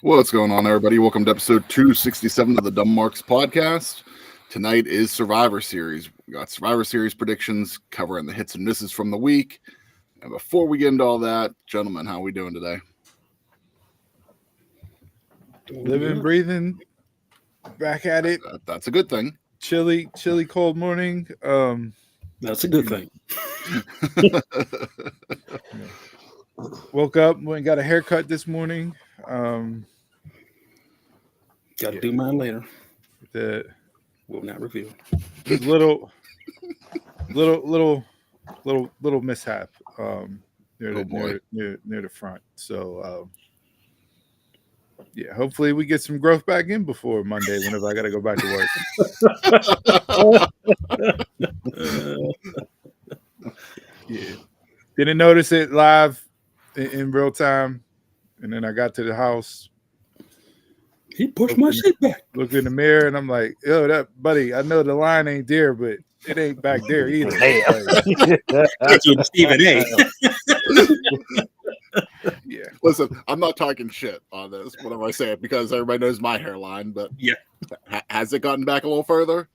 What's going on, everybody? Welcome to episode 267 of the Dumb Marks podcast. Tonight is Survivor Series. We got Survivor Series predictions covering the hits and misses from the week. And before we get into all that, gentlemen, how are we doing today? Living, breathing, back at it. That's a good thing. Chilly, cold morning. That's a good thing. Woke up, went and got a haircut this morning. Got to do mine later. The Will not reveal. little mishap near the front. So hopefully we get some growth back in before Monday. Whenever I got to go back to work. Didn't notice it live in real time, and then I got to the house. He pushed my shit back. Look in the mirror, and I'm like, "Yo, that buddy, I know the line ain't there, but it ain't back there either." That's what Stephen A. Yeah. Listen, I'm not talking shit on this, whatever I say, because everybody knows my hairline. But yeah, has it gotten back a little further?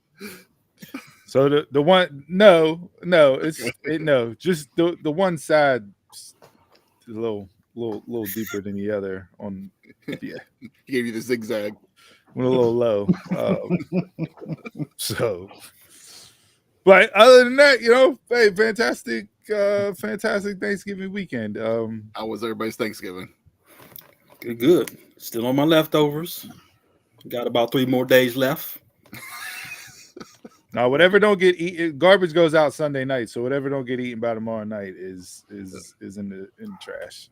So the one, no, just the one side, a little deeper than the other. On He gave you the zigzag. Went a little low. So, but other than that, hey, fantastic Thanksgiving weekend. How was everybody's Thanksgiving? Good. Still on my leftovers. Got about 3 more days left. Now, whatever don't get eaten, garbage goes out Sunday night. So whatever don't get eaten by tomorrow night is in the trash.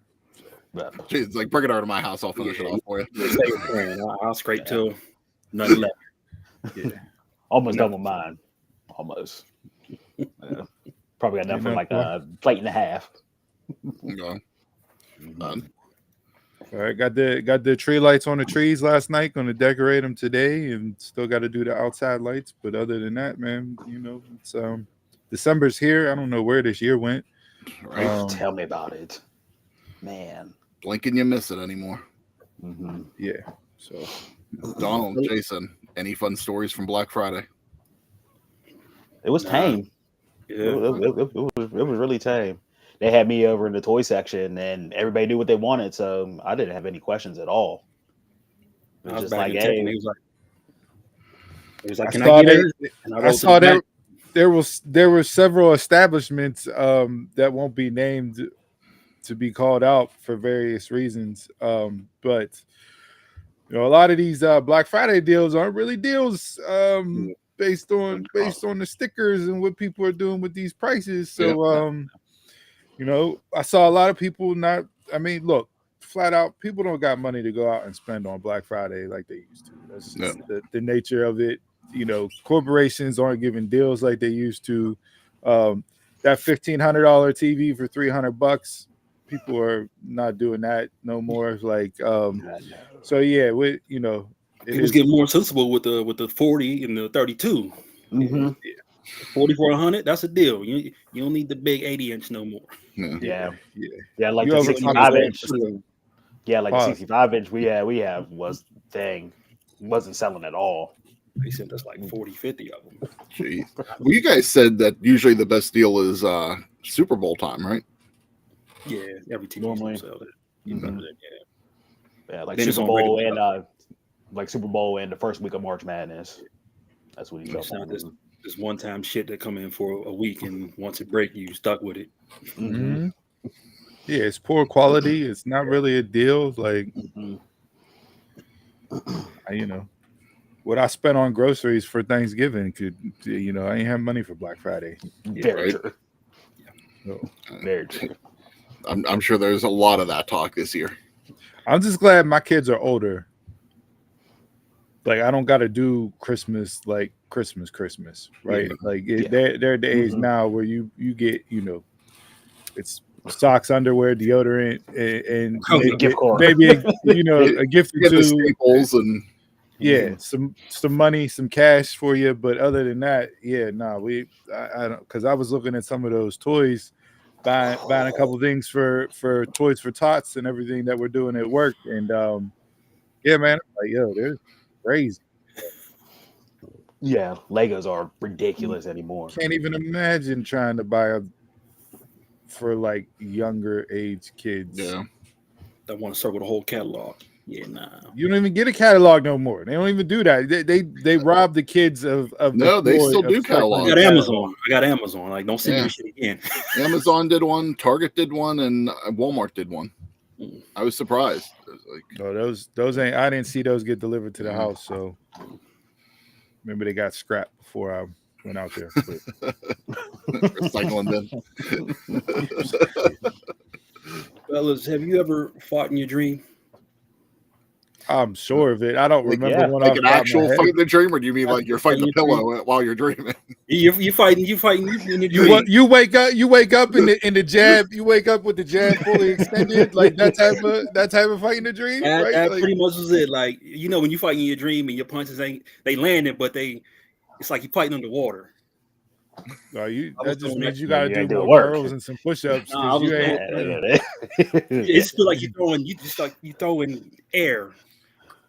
It's like, bring it over to my house. I'll finish it off for you. I'll scrape till nothing left. Yeah, almost done with mine. Almost. Probably got enough for like a plate and a half. Okay. All right, got the tree lights on the trees last night. Going to decorate them today, and still got to do the outside lights. But other than that, man, it's December's here. I don't know where this year went. Right. Tell me about it, man. Blink and you miss it anymore. Mm-hmm. Yeah. So, Donald, Jason, any fun stories from Black Friday? It was tame. Yeah. It was really tame. They had me over in the toy section, and everybody knew what they wanted, so I didn't have any questions at all. It was just like, hey, he was like, can I I get it? I saw there were several establishments that won't be named to be called out for various reasons. But a lot of these Black Friday deals aren't really deals based on the stickers and what people are doing with these prices. So I saw a lot of people look, flat out, people don't got money to go out and spend on Black Friday like they used to. That's just the nature of it. Corporations aren't giving deals like they used to. That $1,500 TV for $300, people are not doing that no more. Like, so yeah, it was getting more sensible with the 40 and the 32. Mm-hmm. 40 for 100, that's a deal. You don't need the big 80-inch no more. Yeah. Like You the over 65-inch. Yeah, like the 65-inch we have was wasn't selling at all. They sent us like 40, 50 of them. Jeez. Well, you guys said that usually the best deal is Super Bowl time, right? Yeah, every team normally sell that. Mm-hmm. Yeah, like Then Super Bowl and Super Bowl and the first week of March Madness. That's what he's not this one-time shit that come in for a week, and once it break, you stuck with it. Mm-hmm. Yeah, it's poor quality. It's not really a deal. Like, what I spent on groceries for Thanksgiving I ain't have money for Black Friday. Very true. So, very true. I'm sure there's a lot of that talk this year. I'm just glad my kids are older. Like, I don't got to do Christmas like Christmas, right? Yeah. Like they're at the age now where you get it's socks, underwear, deodorant, and gift card. Maybe a gift or two, staples and some money, some cash for you. But other than that, I don't, because I was looking at some of those toys, buying a couple things for Toys for Tots and everything that we're doing at work, and Yeah, man. Like, yo, they're crazy. Yeah, Legos are ridiculous anymore. Can't even imagine trying to buy for like younger age kids. Yeah. Don't want to circle the whole catalog. Yeah, nah. You don't even get a catalog no more. They don't even do that. They rob the kids of No, the they joy still of do circling catalogs. I the got catalog. Amazon. I got Amazon. Like, don't send Yeah. me shit again. Amazon did one, Target did one, and Walmart did one. I was surprised. Like, No, those ain't. I didn't see those get delivered to the Yeah. house. So maybe they got scrapped before I went out there. But recycling bin. Fellas, have you ever fought in your dream? I'm sure of it. I don't Like, remember one like off an the top of my actual head. fight in the dream, or do you mean like you're fighting a pillow while you're dreaming? You fighting in your dream. You wake up in the jab. You wake up with the jab fully extended, like that type of fight in the dream, right? That Like, pretty much was it. Like, you know, when you fight in your dream and your punches they landed, but it's like you're fighting underwater. that just means you Yeah, got to you do ain't doing more work. curls and some push-ups. Nah, I was It's feel like you throwing air.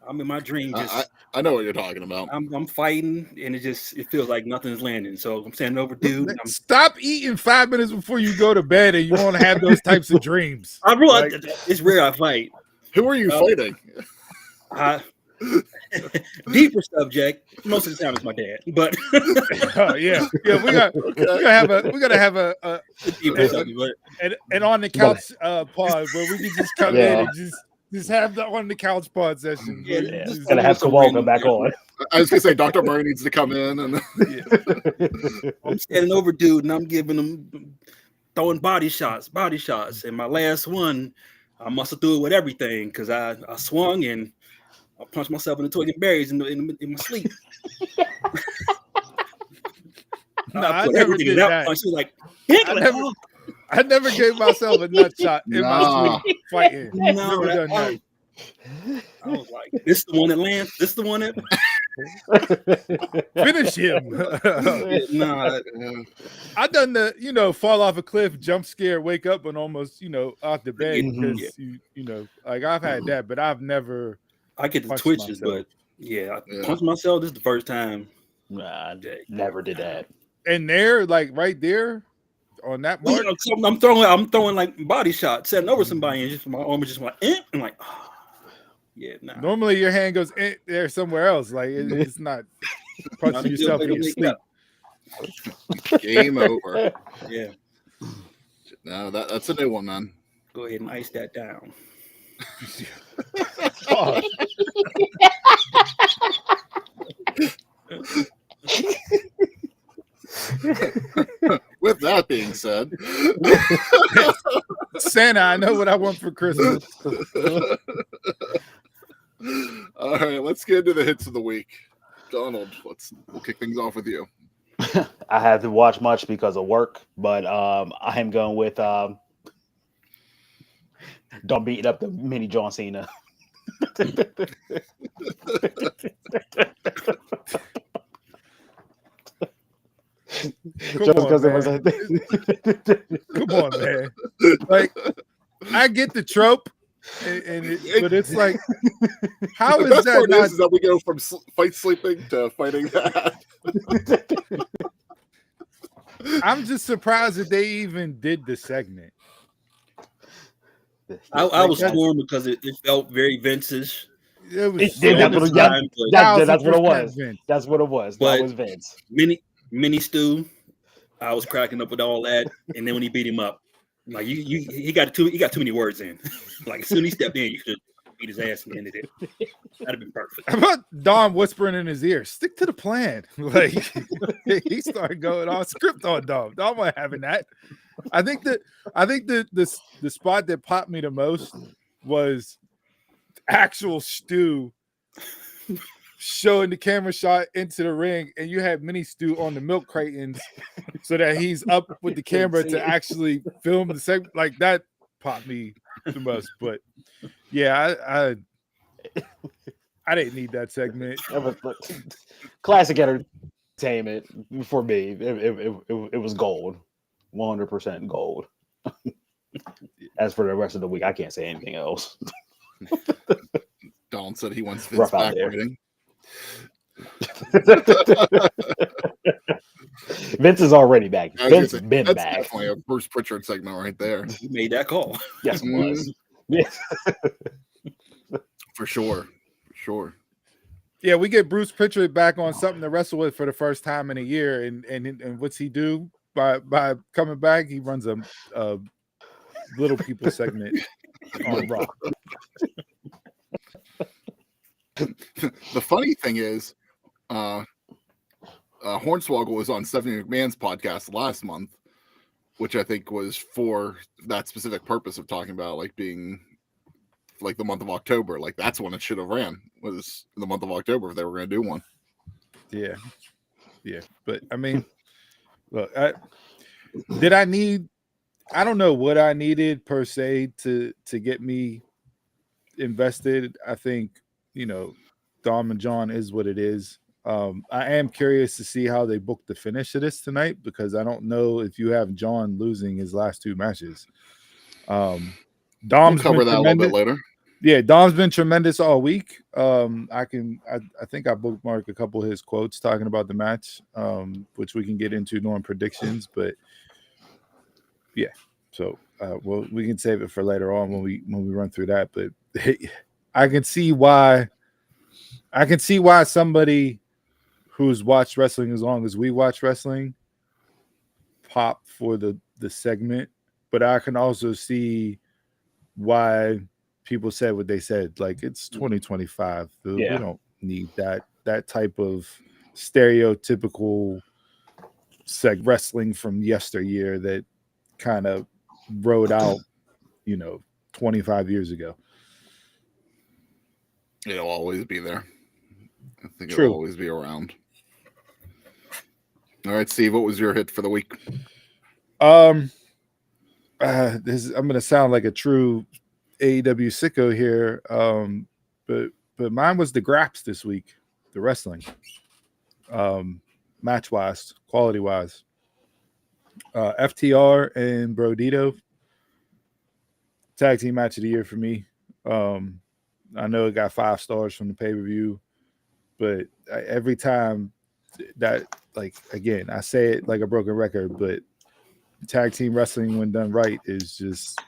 I'm in my dream. I know what you're talking about. I'm fighting, and it feels like nothing's landing. So I'm standing over, dude. Stop eating 5 minutes before you go to bed, and you won't have those types of dreams. I realize it's rare I fight. Who are you fighting? Deeper subject. Most of the time, it's my dad. But yeah, we gotta have a deeper subject. But and on the couch pod where we can just come in and just have the on the couch pod session. Yeah, gonna have Kowalka back on. I was gonna say Dr. Murray needs to come in, and I'm standing over, dude, and I'm giving him throwing body shots. And my last one, I must have threw it with everything because I swung and I punched myself in the toilet berries in my sleep. I never did that. Punch. She was like, I never gave myself a nut shot in my sleep fighting. Never done that. I was like, this is the one that lands. This is the one that finish him. I done the fall off a cliff, jump scare, wake up and almost off the bed because like I've had that, but I've never. I get the twitches, myself. But I punched myself. This is the first time. Nah, never did that. And there, like right there, on that mark, I'm throwing like body shots, setting over somebody, and just my arm just went, I'm like, oh. Yeah. Nah. Normally, your hand goes there somewhere else. Like it's not punching yourself in your sleep. Game over. Yeah. No, that's a new one, man. Go ahead and ice that down. With that being said, Santa, I know what I want for Christmas. All right, let's get into the hits of the week. Donald, we'll kick things off with you. I had to watch much because of work, but I am going with don't beat up the mini John Cena. Come on, man. Like, I get the trope, but it's like, how the is best that part not? is that we go from fight sleeping to fighting that. I'm just surprised that they even did the segment. I was torn because it felt very Vince-ish. It was that's what it was. Vince. That's what it was. That was Vince. Mini Stu, I was cracking up with all that, and then when he beat him up, like he got too many words in. Like as soon as he stepped in, you could beat his ass and ended it. That'd have been perfect. How about Dom whispering in his ear, "Stick to the plan." Like he started going off script on Dom. Dom wasn't having that. I think the spot that popped me the most was actual Stu showing the camera shot into the ring, and you had Mini Stu on the milk cratons so that he's up with the camera to actually film the segment. Like that popped me the most. But yeah, I didn't need that segment. Classic entertainment for me. It was gold, 100% gold. As for the rest of the week, I can't say anything else. Dom, Colin said he wants Vince Rough out back there. writing. Vince is already back. I was gonna Vince say, been that's back. definitely a Bruce Pritchard segment right there. He made that call. Yes, it was. Yes. For sure. Yeah, we get Bruce Pritchard back on something to wrestle with for the first time in a year, and what's he do by coming back? He runs a little people segment on Raw. The funny thing is, Hornswoggle was on Stephanie McMahon's podcast last month, which I think was for that specific purpose of talking about like being like the month of October. Like that's when it should have ran, was the month of October if they were going to do one. Yeah. But I mean, look, I don't know what I needed per se to get me invested. I think, Dom and John is what it is. I am curious to see how they book the finish of this tonight, because I don't know if you have John losing his last two matches. Dom's we'll cover that a little bit later. Yeah, Dom's been tremendous all week. I think I bookmarked a couple of his quotes talking about the match, which we can get into during predictions. But yeah, so we can save it for later on when we run through that. But I can see why somebody who's watched wrestling as long as we watch wrestling pop for the segment, but I can also see why people said what they said. Like, it's 2025. We don't need that type of stereotypical wrestling from yesteryear that kind of rode out 25 years ago. It'll always be there. I think True. It'll always be around. All right, Steve, what was your hit for the week? I'm gonna sound like a true AEW sicko here, but mine was the Graps this week, the wrestling, match wise, quality wise. FTR and Brodito, tag team match of the year for me. I know it got 5 stars from the pay-per-view, but every time that, like, again, I say it like a broken record, but tag team wrestling when done right is just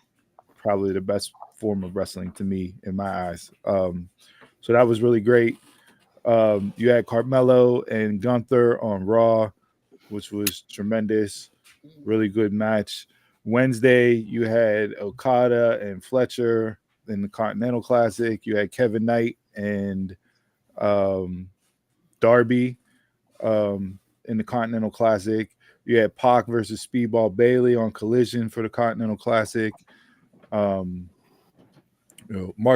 probably the best form of wrestling to me in my eyes. So that was really great. You had Carmelo and Gunther on Raw, which was tremendous. Really good match. Wednesday, you had Okada and Fletcher in the Continental Classic. You had Kevin Knight and Darby in the Continental Classic. You had Pac versus Speedball Bailey on Collision for the Continental Classic. Mark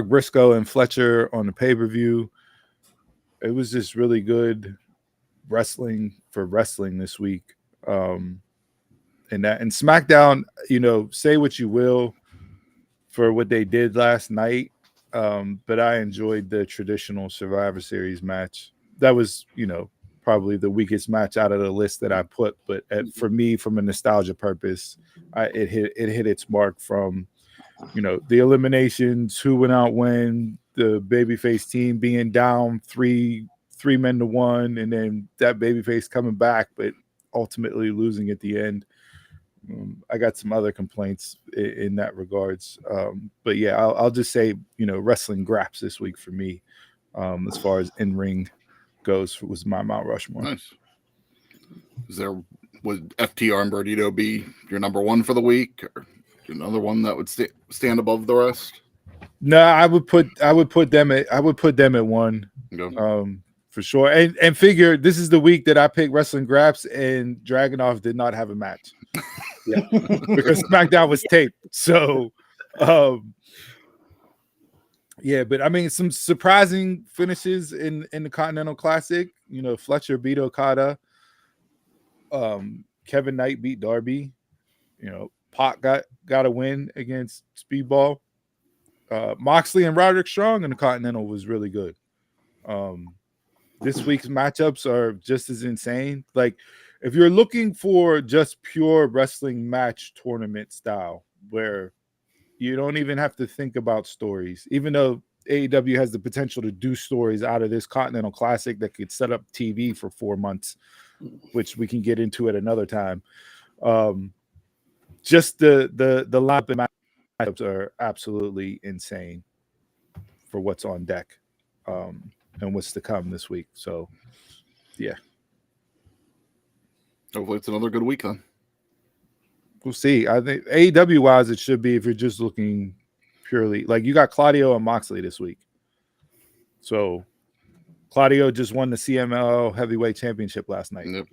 Briscoe and Fletcher on the pay-per-view. It was just really good wrestling for wrestling this week. And SmackDown, say what you will for what they did last night, but I enjoyed the traditional Survivor Series match. That was, probably the weakest match out of the list that I put, but for me, from a nostalgia purpose, it hit its mark from, the eliminations, who went out when, the babyface team being down 3 men to 1, and then that babyface coming back, but ultimately losing at the end. I got some other complaints in that regards, but yeah, I'll just say, wrestling Graps this week for me, as far as in ring goes, was my Mount Rushmore. Nice. Would FTR and Brodito be your number one for the week, or another one that would stand above the rest? No, I would put them at one. Okay. For sure. And figure this is the week that I picked Wrestling Graps and Dragunov did not have a match. Yeah. Because SmackDown was taped. So yeah, but I mean, some surprising finishes in the Continental Classic. Fletcher beat Okada. Kevin Knight beat Darby. Pac got a win against Speedball. Moxley and Roderick Strong in the Continental was really good. This week's matchups are just as insane. Like, if you're looking for just pure wrestling match tournament style, where you don't even have to think about stories, even though AEW has the potential to do stories out of this Continental Classic that could set up TV for 4 months, which we can get into at another time. Just the lineup matchups are absolutely insane for what's on deck and what's to come this week. So, yeah. Hopefully it's another good week then. We'll see. I think AEW wise, it should be if you're just looking purely like you got Claudio and Moxley this week. So Claudio just won the CMLL Heavyweight Championship last night. Yep.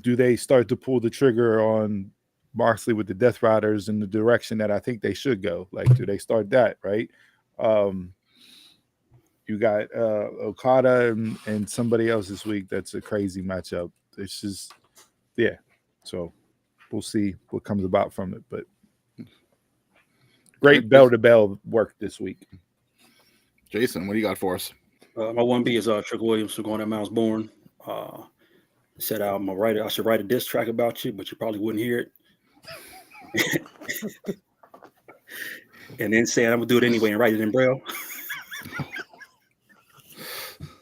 Do they start to pull the trigger on Moxley with the Death Riders in the direction that I think they should go? Like, do they start that, right? You got Okada and somebody else this week. That's a crazy matchup. It's just, yeah. So we'll see what comes about from it. But great bell-to-bell work this week. Jason, what do you got for us? My 1B is Trick Williams for going at Miles Bourne. Said I'm a writer. I should write a diss track about you, but you probably wouldn't hear it. And then saying I'm gonna do it anyway and write it in Braille.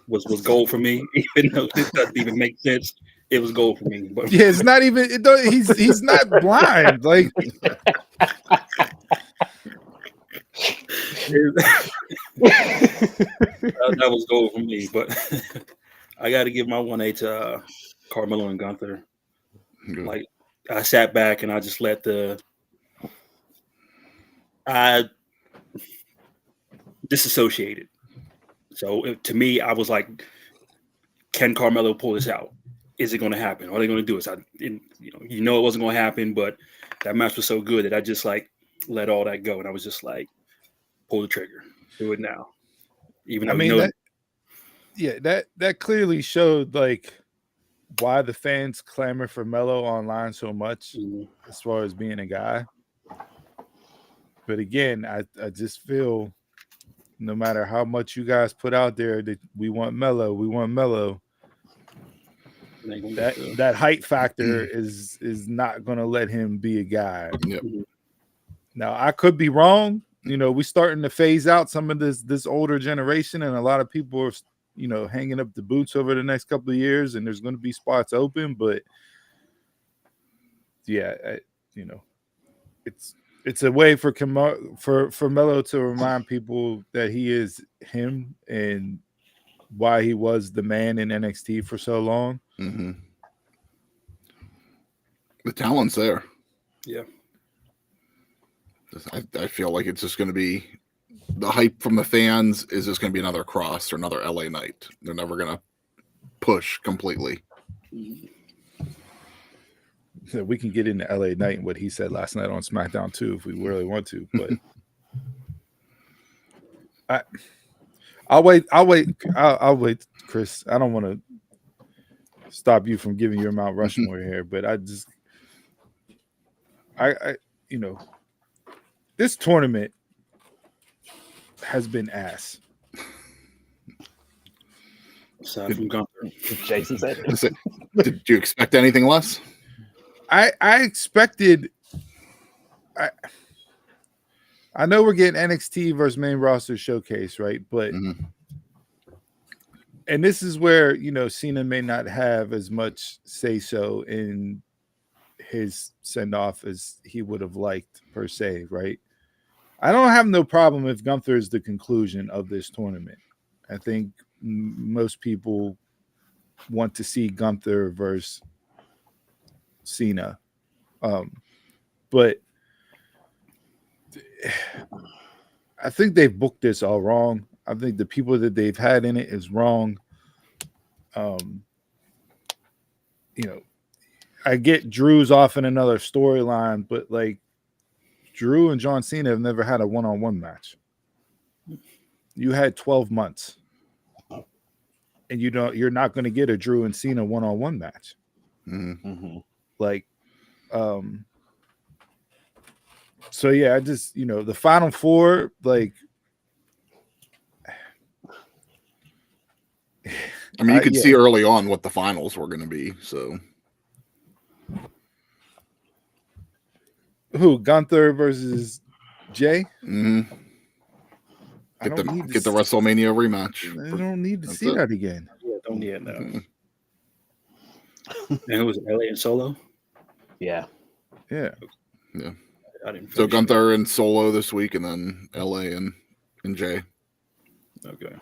was gold for me, even though this doesn't even make sense. It was gold for me. But yeah, it's not even. He's not blind. Like that was gold for me. But I got to give my 1A to Carmelo and Gunther. Good. Like I sat back and I just let I disassociated. So to me, I was like, can Carmelo pull this out? Is it going to happen? Are they going to do it? It wasn't going to happen, but that match was so good that I just like let all that go. And I was just like, pull the trigger, do it now. Even though that clearly showed like why the fans clamor for Melo online so much as far as being a guy. But again, I just feel no matter how much you guys put out there that we want Melo, that height factor is not going to let him be a guy. Yep. Now, I could be wrong. We starting to phase out some of this older generation, and a lot of people are, hanging up the boots over the next couple of years, and there's going to be spots open. But yeah, it's a way for Melo to remind people that he is him and why he was the man in NXT for so long. Mm-hmm. The talent's there. Yeah. I feel like it's just going to be the hype from the fans is just going to be another Cross or another LA Knight. They're never going to push completely. So we can get into LA Knight and what he said last night on SmackDown too, if we really want to. But I'll wait, Chris. I don't want to stop you from giving your Mount Rushmore here, but this tournament has been ass. Aside from Gunther. Jason said. Did you expect anything less? I expected. I know we're getting NXT versus main roster showcase, right? But and this is where Cena may not have as much say so in his send off as he would have liked per se, right? I don't have no problem if Gunther is the conclusion of this tournament. I think most people want to see Gunther versus Cena. But I think they've booked this all wrong. I think the people that they've had in it is wrong. I get Drew's off in another storyline, but like Drew and John Cena have never had a one-on-one match. You had 12 months. And you're not going to get a Drew and Cena one-on-one match. Like, so yeah, I just, the Final Four, like, I mean, you could see early on what the finals were going to be. So, who, Gunther versus Jay? Get the WrestleMania rematch. I don't need to see that again. Yeah, don't need it now. And it was LA and Solo. Yeah. Yeah. I didn't. So Gunther and Solo this week, and then LA and Jay. Okay.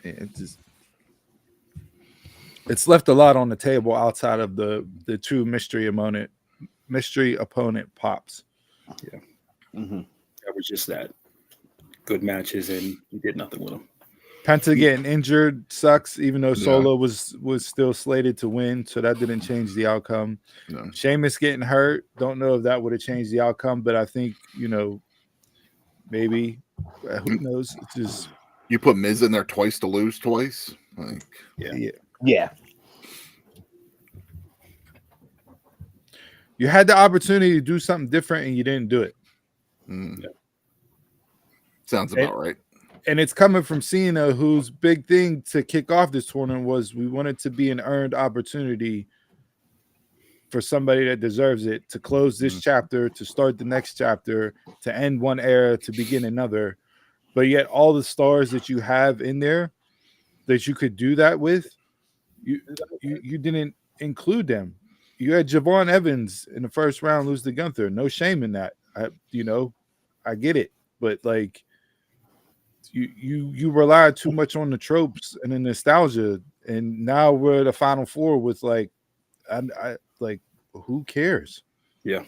Yeah, it's left a lot on the table outside of the two mystery opponent pops. Yeah. That was just that. Good matches, and you did nothing with them. Penta getting injured sucks, even though Solo was still slated to win, so that didn't change the outcome. No. Sheamus getting hurt, don't know if that would have changed the outcome, but I think, maybe, who knows? It's just, you put Miz in there twice to lose twice. Like, yeah. You had the opportunity to do something different and you didn't do it. Sounds about right. And it's coming from Cena, whose big thing to kick off this tournament was we want it to be an earned opportunity for somebody that deserves it to close this chapter, to start the next chapter, to end one era, to begin another. But yet all the stars that you have in there that you could do that with, you didn't include them. You had Javon Evans in the first round lose to Gunther. No shame in that. I get it. But like, you rely too much on the tropes and the nostalgia, and now we're the Final Four with like, I like, who cares? Yeah,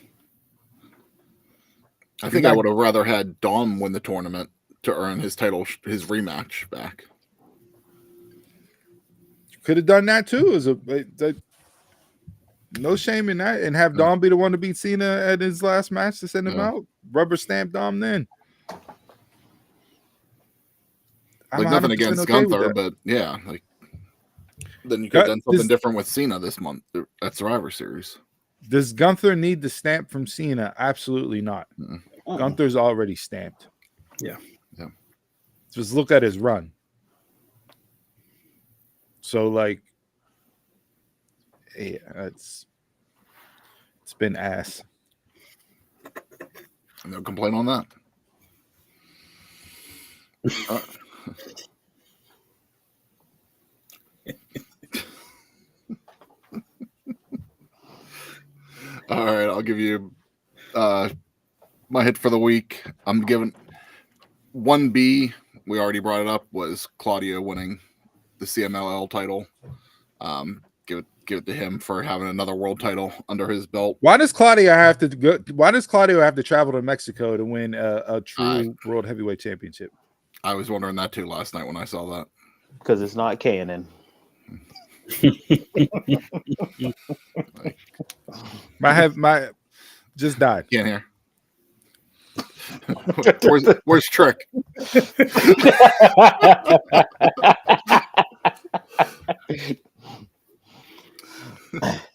I think I would have rather had Dom win the tournament to earn his title, his rematch back. Could have done that too. No shame in that, and have Dom be the one to beat Cena at his last match to send him out. Rubber stamp Dom then. Like nothing against Gunther, but yeah, like then you could have done something different with Cena this month at Survivor Series. Does Gunther need the stamp from Cena? Absolutely not. Gunther's already stamped. Yeah. Just look at his run. So like, yeah, it's been ass. No complaint on that. All right, I'll give you my hit for the week. I'm giving 1B. We already brought it up. Was Claudio winning the CMLL title? Give it to him for having another world title under his belt. Why does Claudio have to go? Why does Claudio have to travel to Mexico to win a true world heavyweight championship? I was wondering that too last night when I saw that. Because it's not canon. my just died. Can't hear. Where's Trick?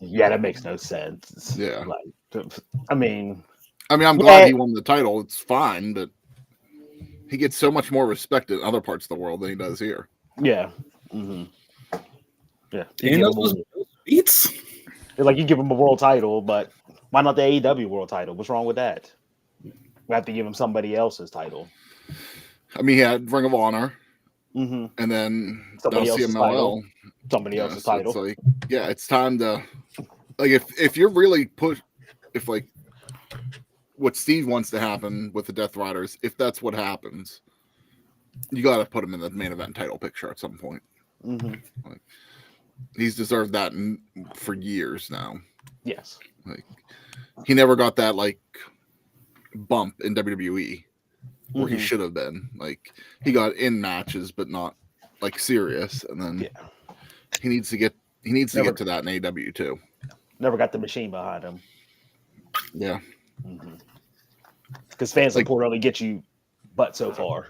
Yeah, that makes no sense. Yeah. I mean, I'm glad he won the title. It's fine, but he gets so much more respect in other parts of the world than he does here. Yeah. Yeah. Beats. Like you give him a world title, but why not the AEW world title? What's wrong with that? We have to give him somebody else's title. I mean, he had Ring of Honor, and then somebody else's title. Somebody else's title. It's like, yeah, it's time to like if you're really if like what Steve wants to happen with the Death Riders, if that's what happens, you got to put him in the main event title picture at some point. Like, he's deserved that for years now. Yes. Like he never got that like bump in WWE where he should have been. Like he got in matches, but not like serious. And then he needs to get to that in AEW too. Never got the machine behind him. Yeah. Because fans like only get you but so far.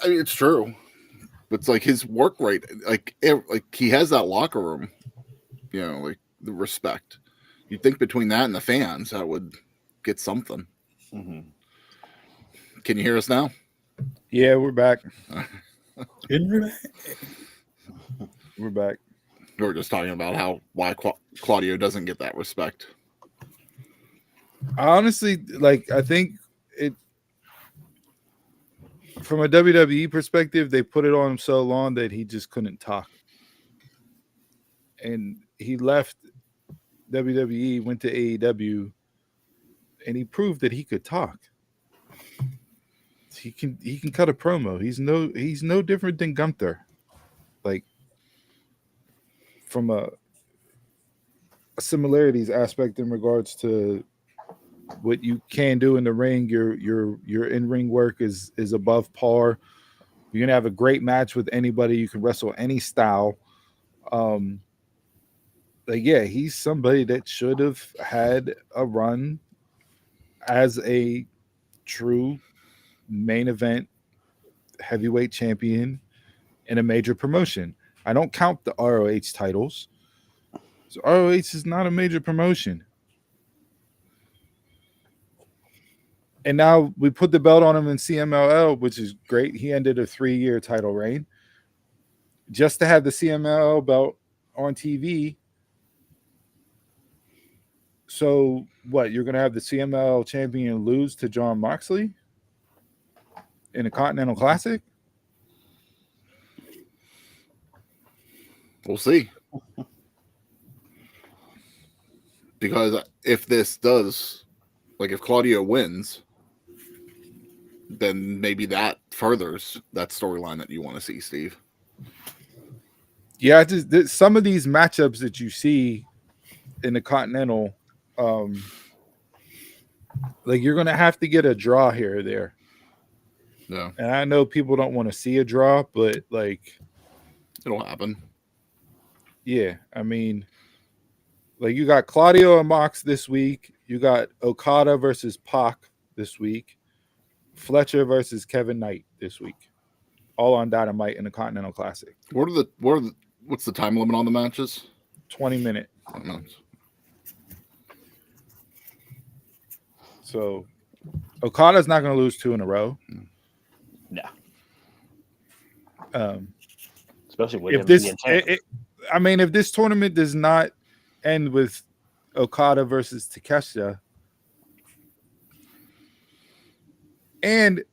I mean, it's true. But it's like his work rate, like he has that locker room, like the respect. You'd think between that and the fans, that would get something. Can you hear us now? Yeah, we're back. We're back. We were just talking about why Claudio doesn't get that respect. Honestly, like I think from a WWE perspective, they put it on him so long that he just couldn't talk. And he left WWE, went to AEW, and he proved that he could talk. He can cut a promo. He's no different than Gunther. Like from a similarities aspect in regards to what you can do in the ring, your in-ring work is above par. You're gonna have a great match with anybody. You can wrestle any style. Like yeah, he's somebody that should have had a run as a true main event heavyweight champion in a major promotion. I don't count the ROH titles. So ROH is not a major promotion. And now we put the belt on him in CMLL, which is great. He ended a 3-year title reign. Just to have the CMLL belt on TV. So what? You're going to have the CMLL champion lose to Jon Moxley in a Continental Classic? We'll see. Because if this does, like if Claudio wins, then maybe that furthers that storyline that you want to see, Steve. Yeah, some of these matchups that you see in the Continental, like you're going to have to get a draw here or there. Yeah. And I know people don't want to see a draw, but like it'll happen. Yeah, I mean, like you got Claudio and Mox this week. You got Okada versus Pac this week. Fletcher versus Kevin Knight this week. All on Dynamite in the Continental Classic. What's the time limit on the matches? 20 minutes. So Okada's not going to lose 2 in a row. No. Especially with if this tournament does not end with Okada versus Takeshita, and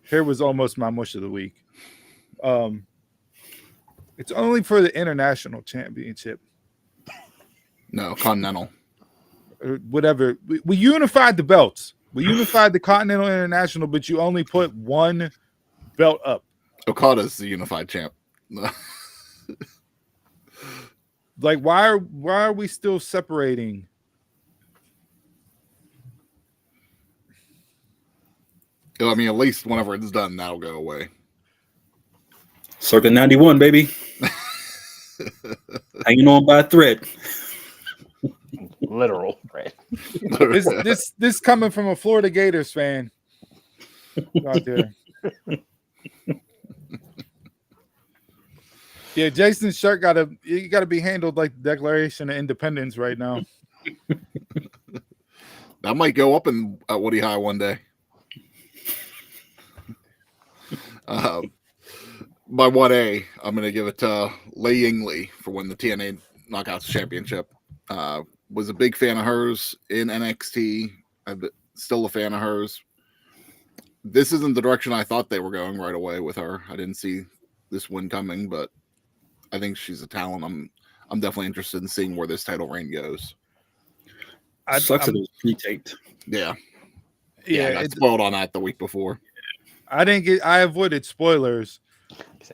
here was almost my mush of the week. It's only for the international championship. No, Continental. Whatever. We unified the belts. We unified the Continental International, but you only put one belt up. Okada's the unified champ. Like, why are we still separating? I mean, at least whenever it's done, that'll go away. Circa 91, baby. Hanging on by a thread. Literal thread. This coming from a Florida Gators fan out there. Yeah, Jason's shirt gotta be handled like the Declaration of Independence right now. That might go up in Woody High one day. My 1A, I'm going to give it to Lei Yingli for winning the TNA Knockouts Championship. Was a big fan of hers in NXT. I'm still a fan of hers. This isn't the direction I thought they were going right away with her. I didn't see this win coming, but I think she's a talent. I'm definitely interested in seeing where this title reign goes. Sucks that it was pre-taped. Yeah, I got spoiled on that the week before. I avoided spoilers.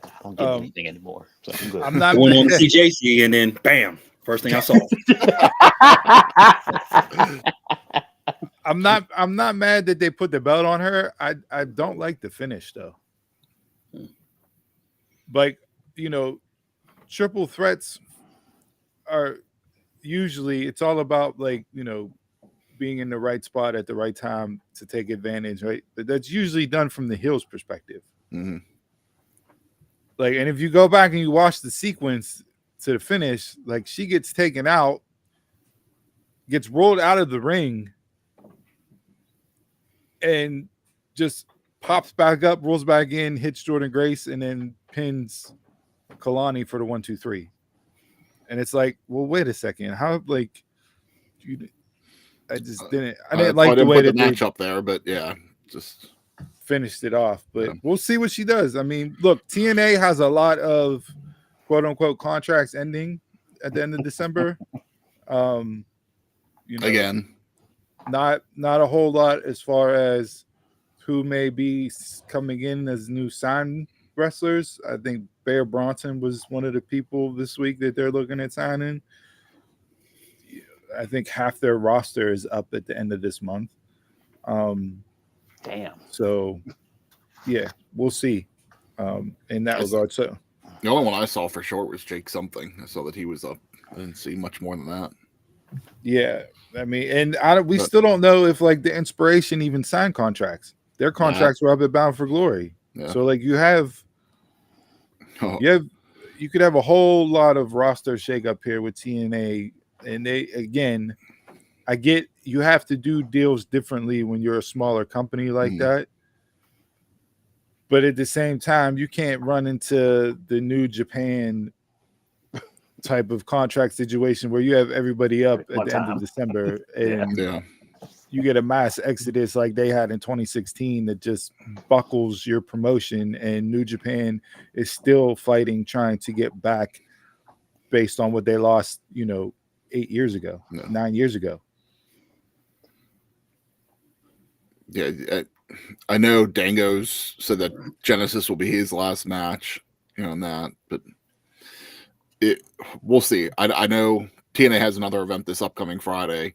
I don't get anything anymore, so I'm good. I'm not going on CJC, and then bam, first thing I saw. I'm not mad that they put the belt on her. I don't like the finish though. Like, triple threats are usually, it's all about like, being in the right spot at the right time to take advantage, right? But that's usually done from the heel's perspective. Mm-hmm. Like, and if you go back and you watch the sequence to the finish, like she gets taken out, gets rolled out of the ring, and just pops back up, rolls back in, hits Jordan Grace, and then pins Kalani for the 1-2-3. And it's like, well, wait a second. How, like, I just didn't. I didn't like the way that they match up there, but yeah, just finished it off. But we'll see what she does. I mean, look, TNA has a lot of quote unquote contracts ending at the end of December. Again, not a whole lot as far as who may be coming in as new signed wrestlers. I think Bear Bronson was one of the people this week that they're looking at signing. I think half their roster is up at the end of this month. Damn. So, yeah, we'll see in that regard. So, the only one I saw for sure was Jake something. I saw that he was up. I didn't see much more than that. Yeah, I mean, and we still don't know if like the Inspiration even signed contracts. Their contracts were up at Bound for Glory. Yeah. So like you could have a whole lot of roster shakeup here with TNA, and they again, I get you have to do deals differently when you're a smaller company like that. But at the same time, you can't run into the New Japan type of contract situation where you have everybody up at the end of December and you get a mass exodus like they had in 2016 that just buckles your promotion, and New Japan is still fighting, trying to get back based on what they lost, 8 years ago, 9 years ago. Yeah, I know Dango's said that Genesis will be his last match, and that, but we'll see. I know TNA has another event this upcoming Friday,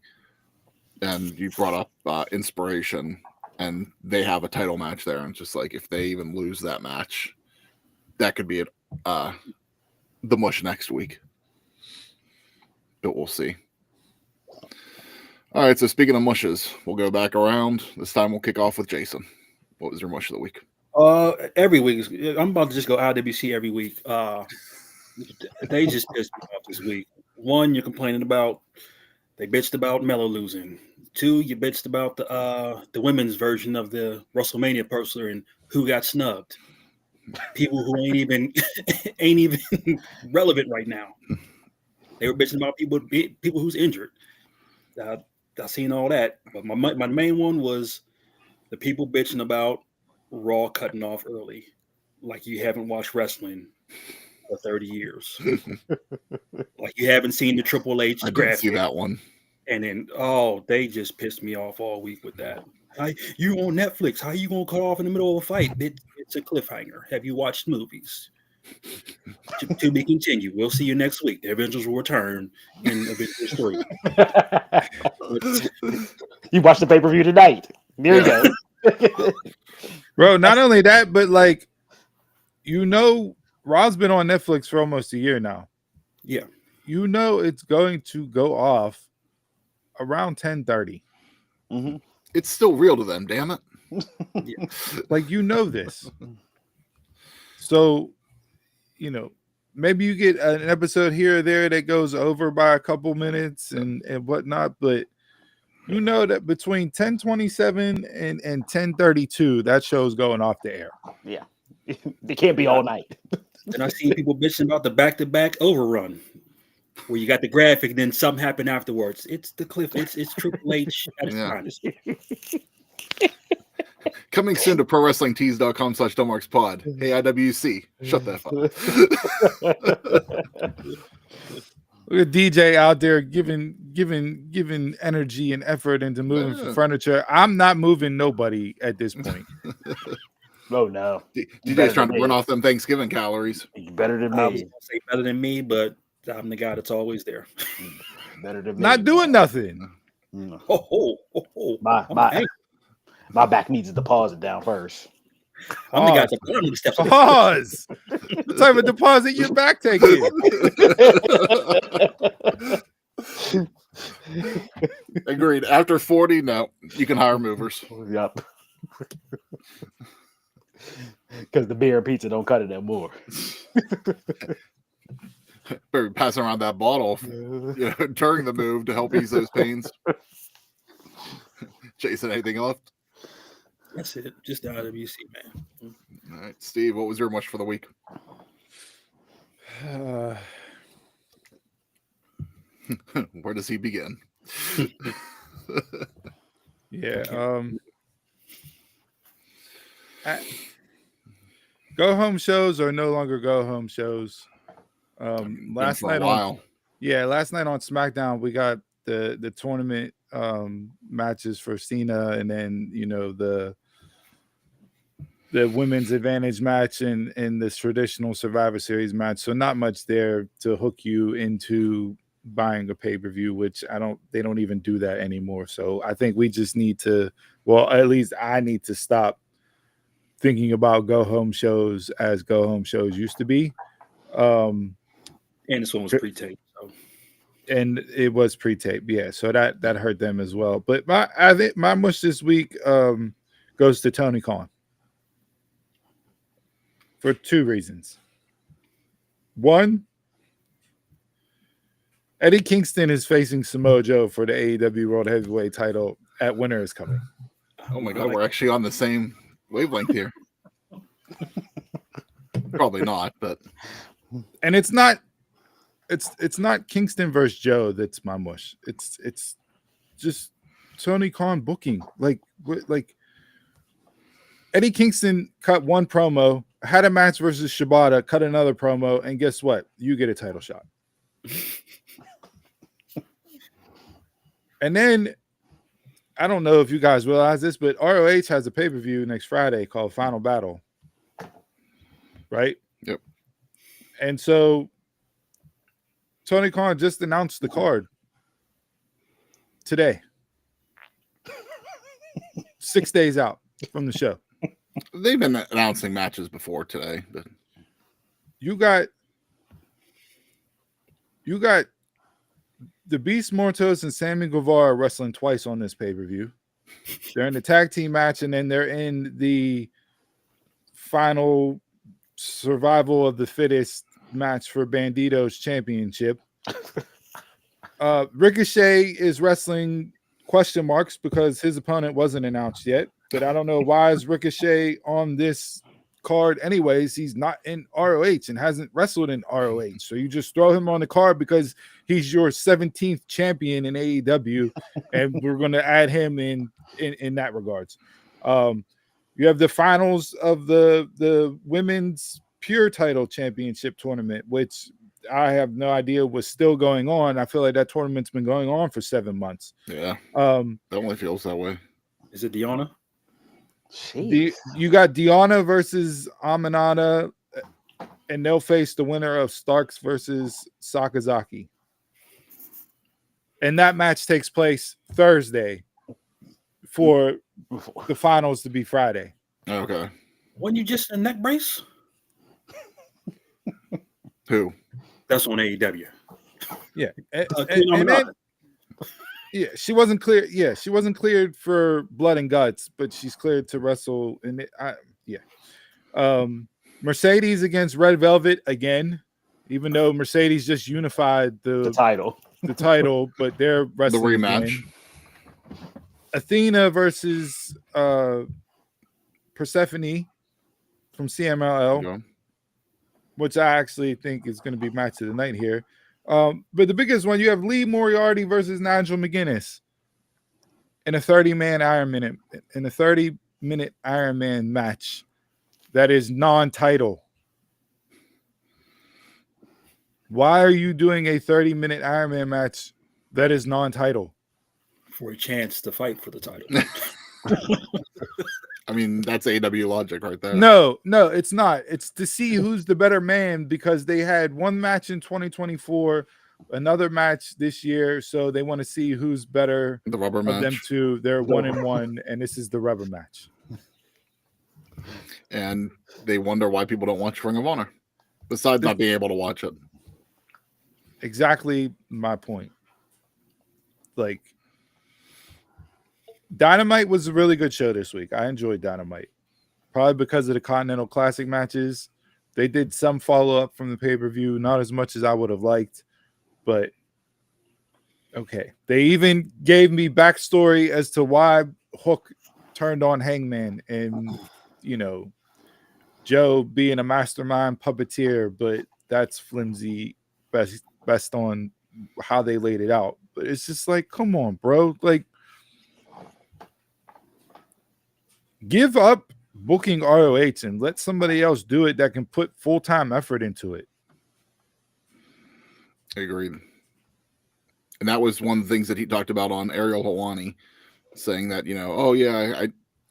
and you brought up Inspiration, and they have a title match there, and it's just like if they even lose that match, that could be the mush next week. But we'll see. All right, so speaking of mushes, we'll go back around. This time we'll kick off with Jason. What was your mush of the week? Every week. I'm about to just go IWC every week. They just pissed me off this week. One, you're complaining about they bitched about Mello losing. Two, you bitched about the women's version of the WrestleMania poster and who got snubbed. People who ain't even relevant right now. They were bitching about people who's injured. I seen all that, but my main one was the people bitching about Raw cutting off early, like you haven't watched wrestling for 30 years, like you haven't seen the Triple H I didn't graphic. see that one. And then they just pissed me off all week with that. You on Netflix? How you gonna cut off in the middle of a fight? It's a cliffhanger. Have you watched movies? To be continued. We'll see you next week. The Avengers will return in Avengers 3. You watched the pay-per-view tonight. There you go. Bro, not only that, but like, Raw's been on Netflix for almost a year now. Yeah. It's going to go off around 10:30. Mm-hmm. It's still real to them, damn it. Yeah. Like, this. So, maybe you get an episode here or there that goes over by a couple minutes and whatnot, but that between 10:27 and 10:32, that show's going off the air. Yeah. They can't be all night. And I see people bitching about the back-to-back overrun, where you got the graphic and then something happened afterwards. It's the cliff. It's Triple H at his finest. Coming soon to ProWrestlingTees.com/DunmarksPod. Hey, IWC. Shut that up. Look at DJ out there giving energy and effort into moving for furniture. I'm not moving nobody at this point. Oh no. DJ's trying to burn off them Thanksgiving calories. Better than me. I was gonna say better than me, but I'm the guy that's always there. Better than me. Not doing nothing. My back needs a deposit down first. I'm the guy at the bottom of the steps. Pause. What type of deposit your back taking? Agreed. After 40, no, you can hire movers. Yep. Because the beer and pizza don't cut it anymore. Better be passing around that bottle during the move to help ease those pains. Jason, anything left? That's it. Just the IWC, man. All right, Steve, what was your much for the week? Where does he begin? Go home shows are no longer go home shows. Last night on SmackDown we got the tournament matches for Cena, and then the women's advantage match and this traditional Survivor Series match. So not much there to hook you into buying a pay-per-view, which they don't even do that anymore. So I think we just need to, well, at least I need to stop thinking about go home shows as go home shows used to be. And this one was pre-taped. So. And it was pre-taped, yeah. So that hurt them as well. But I think my mush this week goes to Tony Khan for two reasons. One, Eddie Kingston is facing Samoa Joe for the AEW World Heavyweight title at Winter is Coming. Oh my God, we're actually on the same wavelength here. Probably not, but and it's not Kingston versus Joe that's my mush. It's just Tony Khan booking. Like Eddie Kingston cut one promo, had a match versus Shibata, cut another promo, and guess what? You get a title shot. And then I don't know if you guys realize this, but ROH has a pay-per-view next Friday called Final Battle. Right? Yep. And so Tony Khan just announced the card today. 6 days out from the show. They've been announcing matches before today, but you got the Beast Mortos and Sammy Guevara wrestling twice on this pay-per-view. They're in the tag team match, and then they're in the final survival of the fittest match for Bandito's championship. Ricochet is wrestling question marks because his opponent wasn't announced yet. But I don't know why is Ricochet on this card anyways. He's not in ROH and hasn't wrestled in ROH. So you just throw him on the card because he's your 17th champion in AEW, and we're going to add him in that regards. You have the finals of the women's pure title championship tournament, which I have no idea was still going on. I feel like that tournament's been going on for 7 months. Yeah. It only feels that way. Is it Deonna? You got Deonna versus Aminata, and they'll face the winner of Starks versus Sakazaki. And that match takes place Thursday for the finals to be Friday. Okay. Wasn't you just in a neck brace? Who? That's on AEW. Yeah. And then, yeah, she wasn't clear. Yeah, she wasn't cleared for blood and guts, but she's cleared to wrestle. And Mercedes against Red Velvet again, even though Mercedes just unified the title, but they're wrestling the rematch. Again. Athena versus Persephone from CMLL, which I actually think is going to be match of the night here. But the biggest one, you have Lee Moriarty versus Nigel McGuinness in a 30-man Iron Man match that is non-title. Why are you doing a 30-minute Iron Man match that is non-title? For a chance to fight for the title. I mean, that's AEW logic right there. No, it's not. It's to see who's the better man, because they had one match in 2024, another match this year, so they want to see who's better. The rubber match. Them two, they're 1-1, and this is the rubber match. And they wonder why people don't watch Ring of Honor, besides not being able to watch it. Exactly my point. Like, Dynamite was a really good show this week. I enjoyed Dynamite. Probably because of the Continental Classic matches. They did some follow-up from the pay-per-view, not as much as I would have liked, but okay. They even gave me backstory as to why Hook turned on Hangman, and, Joe being a mastermind puppeteer, but that's flimsy best on how they laid it out. But it's just like, come on, bro. Like, give up booking ROH and let somebody else do it that can put full-time effort into it. Agreed. And that was one of the things that he talked about on Ariel Helwani, saying that,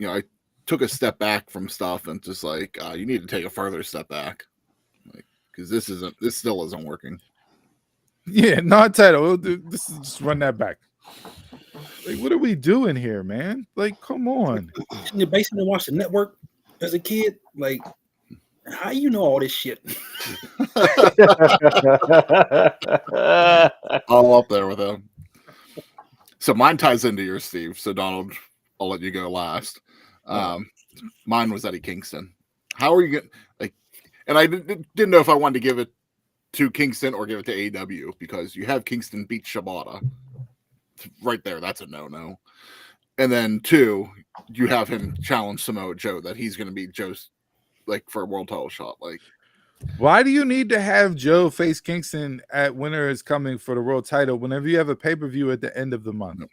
I took a step back from stuff and just like, you need to take a further step back, like, because this still isn't working. Yeah, non-title. This is just run that back. Like, what are we doing here, man? Like, come on. In the basement and watch the network as a kid, like, how you know all this shit? All up there with him. So mine ties into yours, Steve. So Donald, I'll let you go last. Mine was Eddie Kingston. How are you getting like? And I didn't know if I wanted to give it to Kingston or give it to AEW, because you have Kingston beat Shibata right there. That's a no. And then 2, you have him challenge Samoa Joe, that he's going to beat Joe's like for a world title shot. Like, why do you need to have Joe face Kingston at Winter is Coming for the world title whenever you have a pay-per-view at the end of the month? No.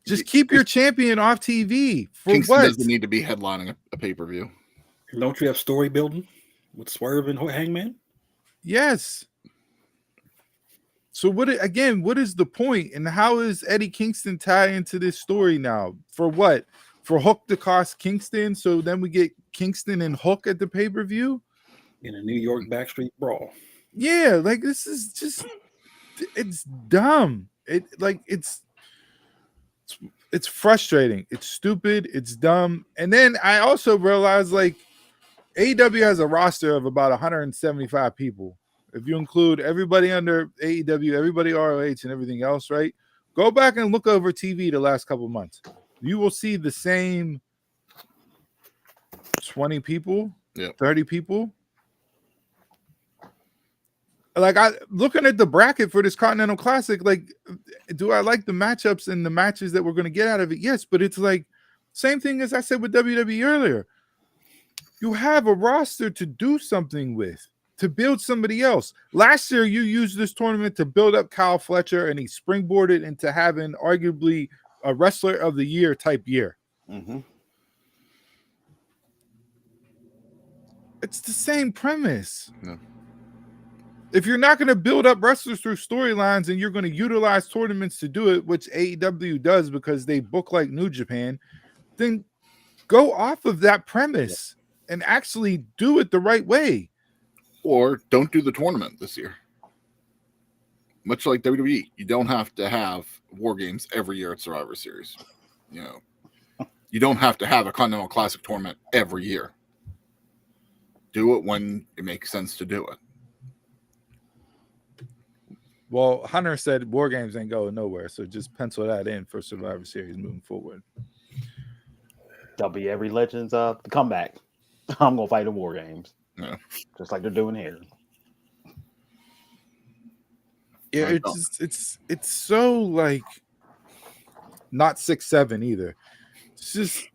Just keep your champion off TV. For Kingston what? Doesn't need to be headlining a pay-per-view. Don't you have story building with Swerve and Hangman? Yes. So what is the point? And how is Eddie Kingston tie into this story now? For what? For Hook to cost Kingston, so then we get Kingston and Hook at the pay-per-view? In a New York backstreet brawl. Yeah, like this is just, it's dumb. It's frustrating. It's stupid. It's dumb. And then I also realized, like, AEW has a roster of about 175 people. If you include everybody under AEW, everybody ROH, and everything else, right? Go back and look over TV the last couple months. You will see the same 20 people, 30 people. Like, looking at the bracket for this Continental Classic, like, do I like the matchups and the matches that we're going to get out of it? Yes, but it's like same thing as I said with WWE earlier. You have a roster to do something with, to build somebody else. Last year, you used this tournament to build up Kyle Fletcher, and he springboarded into having arguably a Wrestler of the Year type year. Mm-hmm. It's the same premise. No. If you're not going to build up wrestlers through storylines and you're going to utilize tournaments to do it, which AEW does because they book like New Japan, then go off of that premise and actually do it the right way. Or don't do the tournament this year. Much like WWE, you don't have to have WarGames every year at Survivor Series. You don't have to have a Continental Classic tournament every year. Do it when it makes sense to do it. Well, Hunter said WarGames ain't going nowhere, so just pencil that in for Survivor Series moving forward. That'll be every Legends comeback. I'm gonna fight in WarGames, just like they're doing here. Yeah, it's so like not 6'7" either. It's just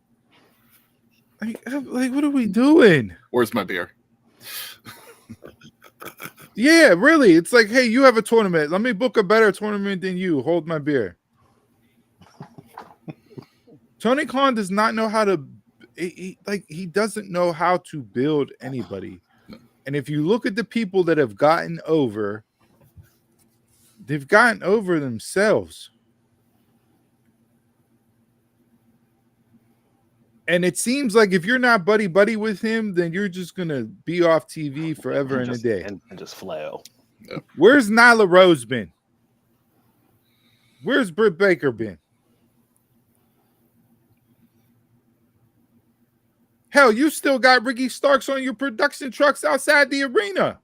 like what are we doing? Where's my beer? Yeah, really. It's like, hey, you have a tournament. Let me book a better tournament than you. Hold my beer. Tony Khan does not know how to. He doesn't know how to build anybody. And if you look at the people that have gotten over, they've gotten over themselves. And it seems like if you're not buddy with him, then you're just gonna be off TV forever and a day and just flail. Yep. Where's Nyla Rose been? Where's Britt Baker been? Hell, you still got Ricky Starks on your production trucks outside the arena.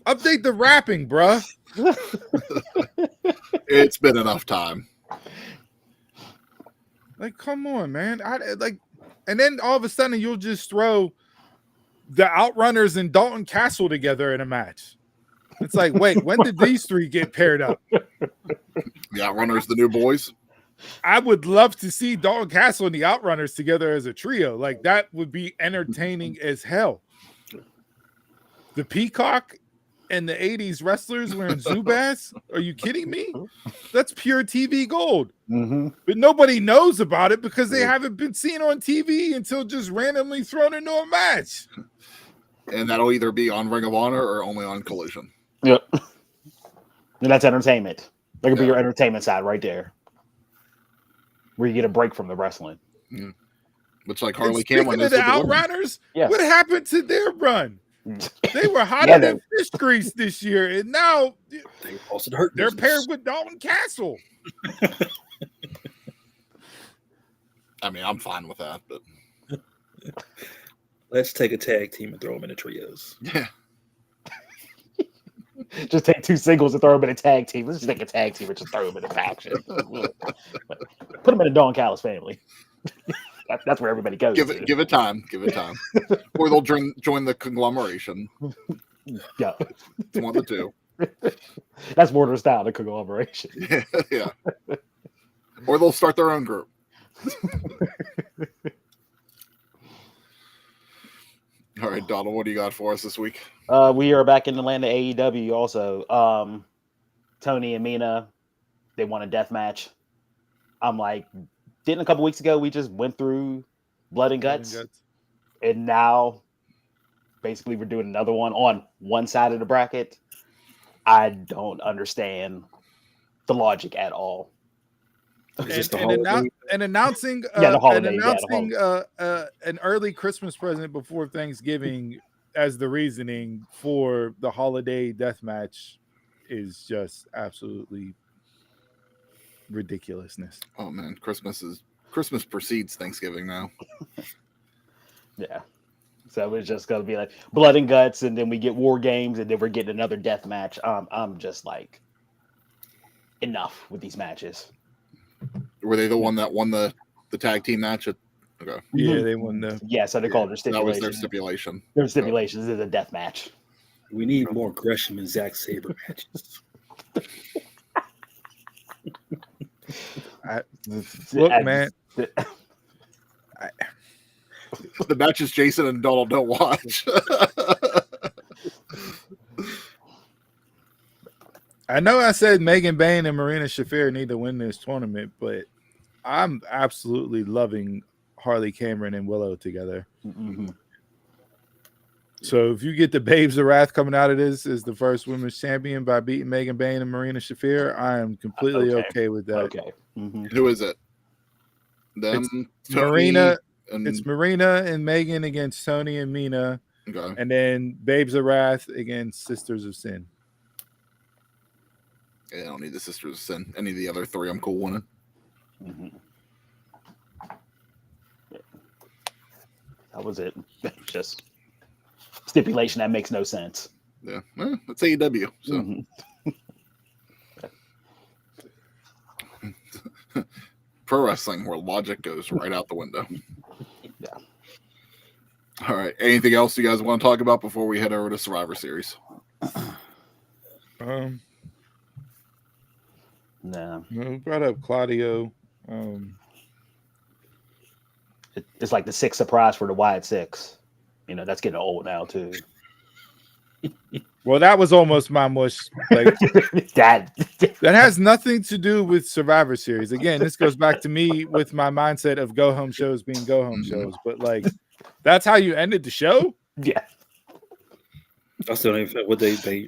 Update the rapping, bruh. It's been enough time. Like, come on, man. And then all of a sudden you'll just throw the Outrunners and Dalton Castle together in a match. It's like, wait, when did these three get paired up? The Outrunners, the new boys. I would love to see Dalton Castle and the Outrunners together as a trio. Like, that would be entertaining as hell. The Peacock and the 80s wrestlers wearing Zubaz? Are you kidding me? That's pure TV gold. Mm-hmm. But nobody knows about it because they haven't been seen on TV until just randomly thrown into a match. And that'll either be on Ring of Honor or only on Collision. Yep. And that's entertainment. That could be your entertainment side right there, where you get a break from the wrestling. Yeah. Which, like Harley Speaking Cameron of is the with the women. Outrunners, Yes. what happened to their run? They were hotter than fish grease this year, and now They also hurt. they're paired with Dalton Castle. I mean, I'm fine with that, but Let's take a tag team and throw them in the trios. yeah. Just take 2 singles and throw them in a tag team. Let's just take a tag team and just throw them in a faction. Put them in the Don Callis family. That's where everybody goes. Give it time. Or they'll join the conglomeration. Yeah. It's one of the two. That's more their style, the conglomeration. Yeah. Or they'll start their own group. All right, Donald, what do you got for us this week? We are back in the land of AEW also. Tony and Mina, they won a death match. I'm like, didn't a couple weeks ago we just went through Blood and Guts? And now basically we're doing another one on one side of the bracket. I don't understand the logic at all. And announcing an early Christmas present before Thanksgiving as the reasoning for the holiday death match is just absolutely ridiculousness. Oh man, Christmas precedes Thanksgiving now. Yeah. So it's just gonna be like Blood and Guts, and then we get WarGames, and then we're getting another death match. I'm just like, enough with these matches. Were they the one that won the tag team match? Okay. Yeah, they won the. Yeah, so they call it their stipulation. That was their stipulation. Their stipulations is a death match. We need more Gresham and Zack Sabre matches. Look, man. The matches Jason and Donald don't watch. I know I said Megan Bayne and Marina Shafir need to win this tournament, but I'm absolutely loving Harley Cameron and Willow together. Mm-hmm. So if you get the Babes of Wrath coming out of this as the first women's champion by beating Megan Bayne and Marina Shafir, I am completely okay with that. Okay. Mm-hmm. Who is it? Them, it's Marina. It's Marina and Megan against Tony and Mina. Okay. And then Babes of Wrath against Sisters of Sin. Yeah, I don't need the Sisters of Sin. Any of the other three, I'm cool winning. Mm-hmm. That was it. Just stipulation that makes no sense. Yeah, well, it's AEW. So. Mm-hmm. Pro wrestling where logic goes right out the window. Yeah. All right. Anything else you guys want to talk about before we head over to Survivor Series? No. We brought up Claudio. It's like the sixth surprise for the Wyatt Six. You know, that's getting old now too. Well, that was almost my mush. Like that has nothing to do with Survivor Series. Again, this goes back to me with my mindset of go home shows being go home shows. But like, that's how you ended the show. Yeah. I still don't even what they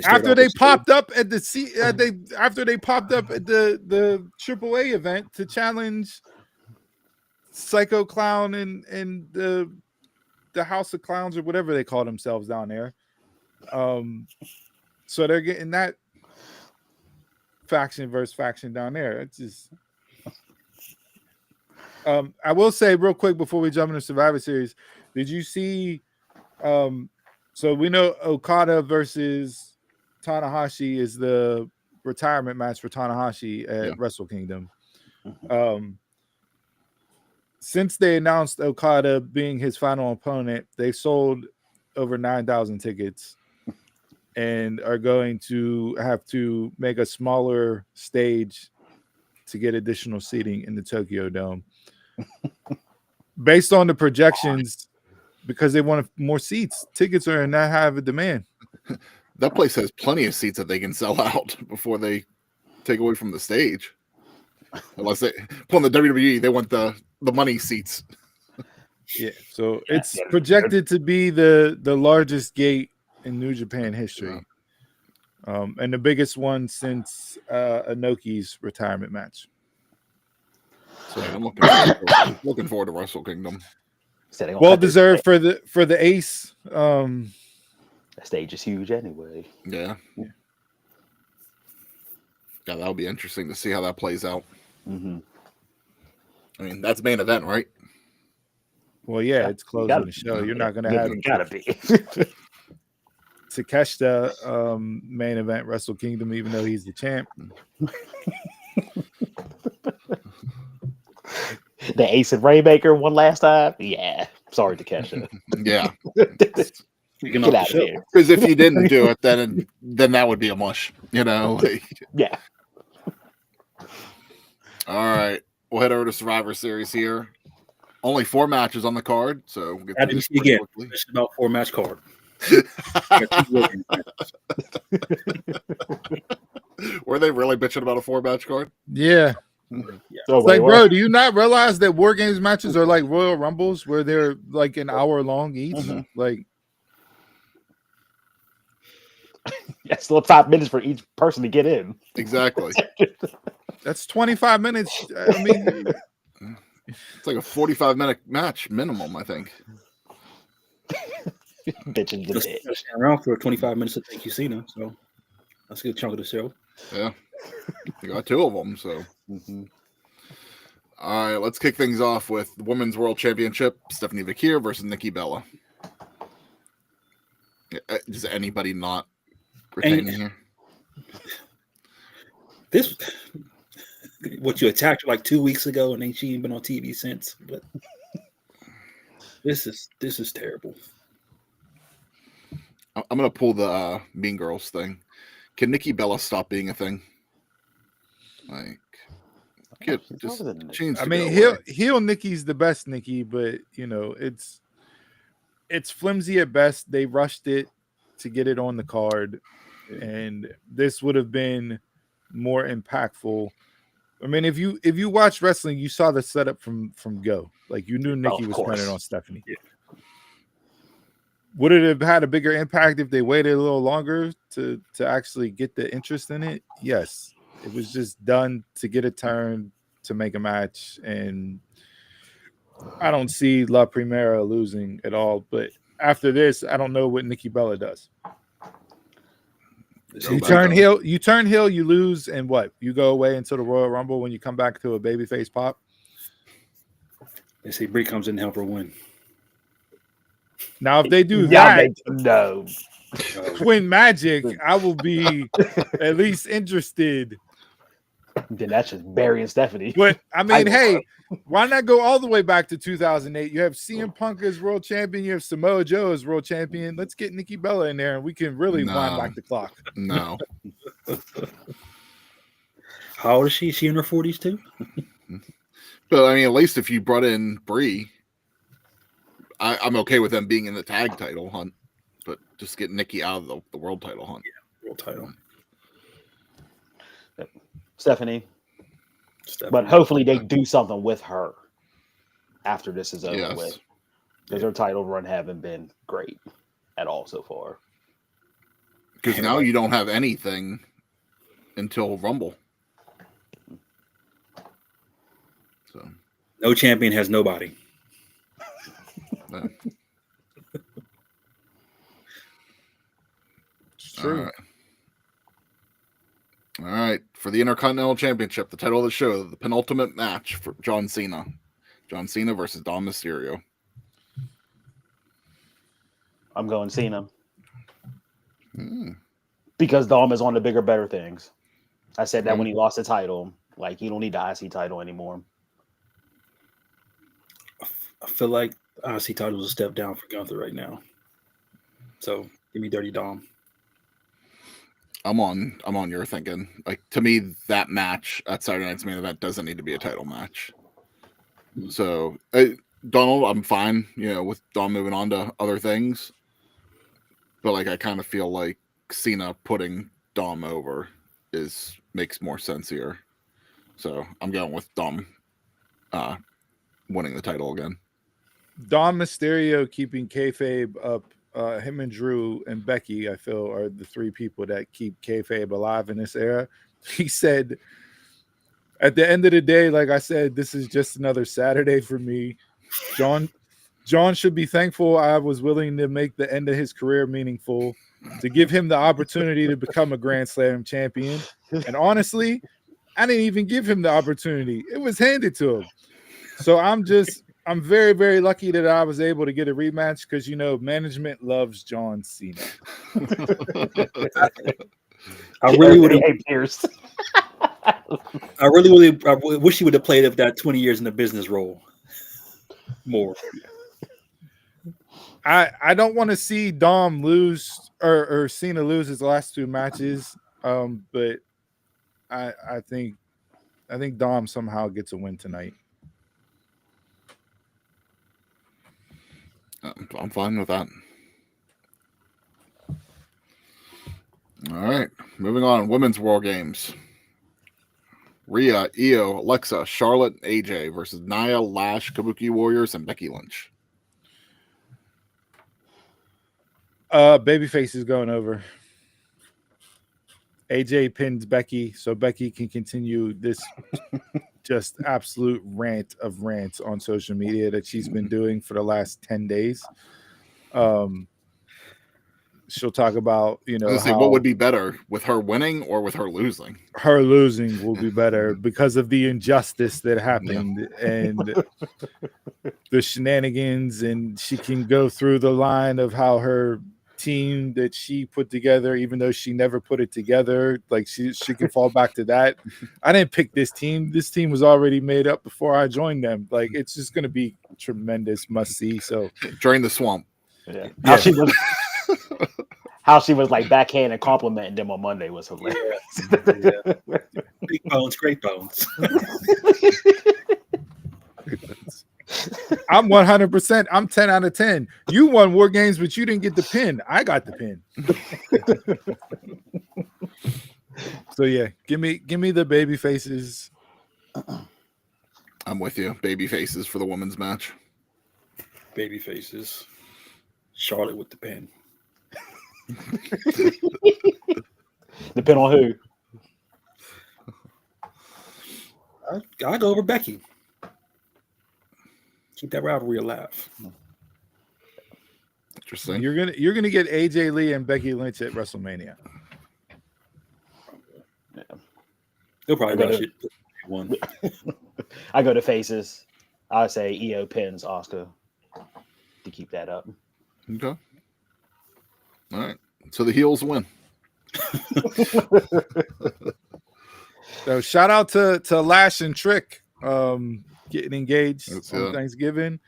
after they popped up at the after they popped up at the AAA event to challenge Psycho Clown and the House of Clowns or whatever they call themselves down there. So they're getting that faction versus faction down there. It's just I will say real quick before we jump into Survivor Series, did you see so we know Okada versus Tanahashi is the retirement match for Tanahashi at Wrestle Kingdom. Since they announced Okada being his final opponent, they sold over 9,000 tickets and are going to have to make a smaller stage to get additional seating in the Tokyo Dome. Based on the projections, because they want more seats, tickets are in that high of a demand. That place has plenty of seats that they can sell out before they take away from the stage. Unless they on the WWE, they want the money seats. Yeah, so it's projected to be the largest gate in New Japan history, and the biggest one since Inoki's retirement match. So I'm looking forward to Wrestle Kingdom. Well deserved for the Ace. The stage is huge anyway. Yeah, that'll be interesting to see how that plays out. Mm-hmm. I mean, that's main event, right? Well, yeah, it's closing the show. You're not going to have gotta be Takeshita main event Wrestle Kingdom, even though he's the champ. The Ace and Rainmaker one last time. Yeah, sorry, Takeshita. Yeah, Get out of here. Because if you didn't do it, then that would be a mush, you know. Yeah. All right, we'll head over to Survivor Series here. Only 4 matches on the card, so we'll get How did you see again? It's about 4-match card. Were they really bitching about a 4-match card? Yeah. It's like, bro, do you not realize that WarGames matches are like Royal Rumbles where they're like an hour long each? Mm-hmm. Like, yeah, still 5 minutes for each person to get in. Exactly. That's 25 minutes. I mean, it's like a 45-minute match minimum, I think. Bitching the bit. Around for 25 minutes to thank you, Cena. So that's a good chunk of the show. Yeah, you got 2 of them. So, All right, let's kick things off with the Women's World Championship: Stephanie Vakir versus Nikki Bella. Does anybody not retaining here? This, what you attacked her like 2 weeks ago, and then she ain't been on TV since. But this is terrible. I'm gonna pull the Mean Girls thing. Can Nikki Bella stop being a thing? Like, just change. I mean, heel Nikki's the best Nikki, but you know it's flimsy at best. They rushed it to get it on the card, and this would have been more impactful. I mean, if you watch wrestling, you saw the setup from go. Like you knew Nikki was turning on Stephanie. Yeah. Would it have had a bigger impact if they waited a little longer to actually get the interest in it? Yes. It was just done to get a turn, to make a match, and I don't see La Primera losing at all. But after this, I don't know what Nikki Bella does. You turn heel, you lose, and what? You go away until the Royal Rumble when you come back to a babyface pop? They say Brie comes in to help her win. Now, if they do that, no. Twin Magic, I will be at least interested. Then that's just burying Stephanie. But I mean, hey, why not go all the way back to 2008? You have CM Punk as world champion, you have Samoa Joe as world champion. Let's get Nikki Bella in there, and we can really wind back the clock. No. How old is she? Is she in her 40s too? But I mean, at least if you brought in Brie, I'm okay with them being in the tag title hunt, but just get Nikki out of the world title hunt. Yeah, world title. Stephanie. But hopefully they do something with her after this is over with. Because her title run haven't been great at all so far. Because now you don't have anything until Rumble. So no champion has nobody. No. It's true. All right. For the Intercontinental Championship, the title of the show, the penultimate match for John Cena. John Cena versus Dom Mysterio. I'm going Cena. Because Dom is on the bigger, better things. I said that when he lost the title. Like, he don't need the IC title anymore. I feel like the IC title is a step down for Gunther right now. So, give me Dirty Dom. I'm on your thinking. Like, to me, that match at Saturday Night's main event doesn't need to be a title match. So, Donald, I'm fine, with Dom moving on to other things. But like I kind of feel like Cena putting Dom over makes more sense here. So I'm going with Dom winning the title again. Dom Mysterio keeping kayfabe up. Him and Drew and Becky, I feel, are the three people that keep kayfabe alive in this era. He said, at the end of the day, like I said, this is just another Saturday for me. John should be thankful I was willing to make the end of his career meaningful, to give him the opportunity to become a Grand Slam champion. And honestly, I didn't even give him the opportunity. It was handed to him. So I'm very, very lucky that I was able to get a rematch because, management loves John Cena. I really would have. Pierce. I really wish he would have played that 20 years in the business role more. I don't want to see Dom lose or Cena lose his last two matches, but I think Dom somehow gets a win tonight. I'm fine with that. All right, moving on. Women's WarGames. Rhea, Io, Alexa, Charlotte, AJ versus Nia, Lash, Kabuki Warriors, and Becky Lynch. Babyface is going over. AJ pins Becky so Becky can continue this just absolute rant of rants on social media that she's been doing for the last 10 days. She'll talk about, what would be better, with her winning or with her losing? Her losing will be better because of the injustice that happened and the shenanigans. And she can go through the line of how her team that she put together, even though she never put it together, like she can fall back to that. I didn't pick this team. This team was already made up before I joined them. Like, it's just going to be tremendous must see. So Drain the swamp. Yeah. How she was like backhand and complimenting them on Monday was hilarious. Yeah. Big bones, great bones. I'm 100%. I'm 10 out of 10. You won WarGames, but you didn't get the pin. I got the pin. So yeah, give me the baby faces. I'm with you. Baby faces for the women's match. Baby faces. Charlotte with the pin. Depend on who. I go over Becky. Keep that rivalry alive. Interesting. You're gonna get AJ Lee and Becky Lynch at WrestleMania. Yeah. They'll probably rush it. One. I go to faces. I say Io pins Oscar to keep that up. Okay. All right. So the heels win. So shout out to Lash and Trick getting engaged on Thanksgiving.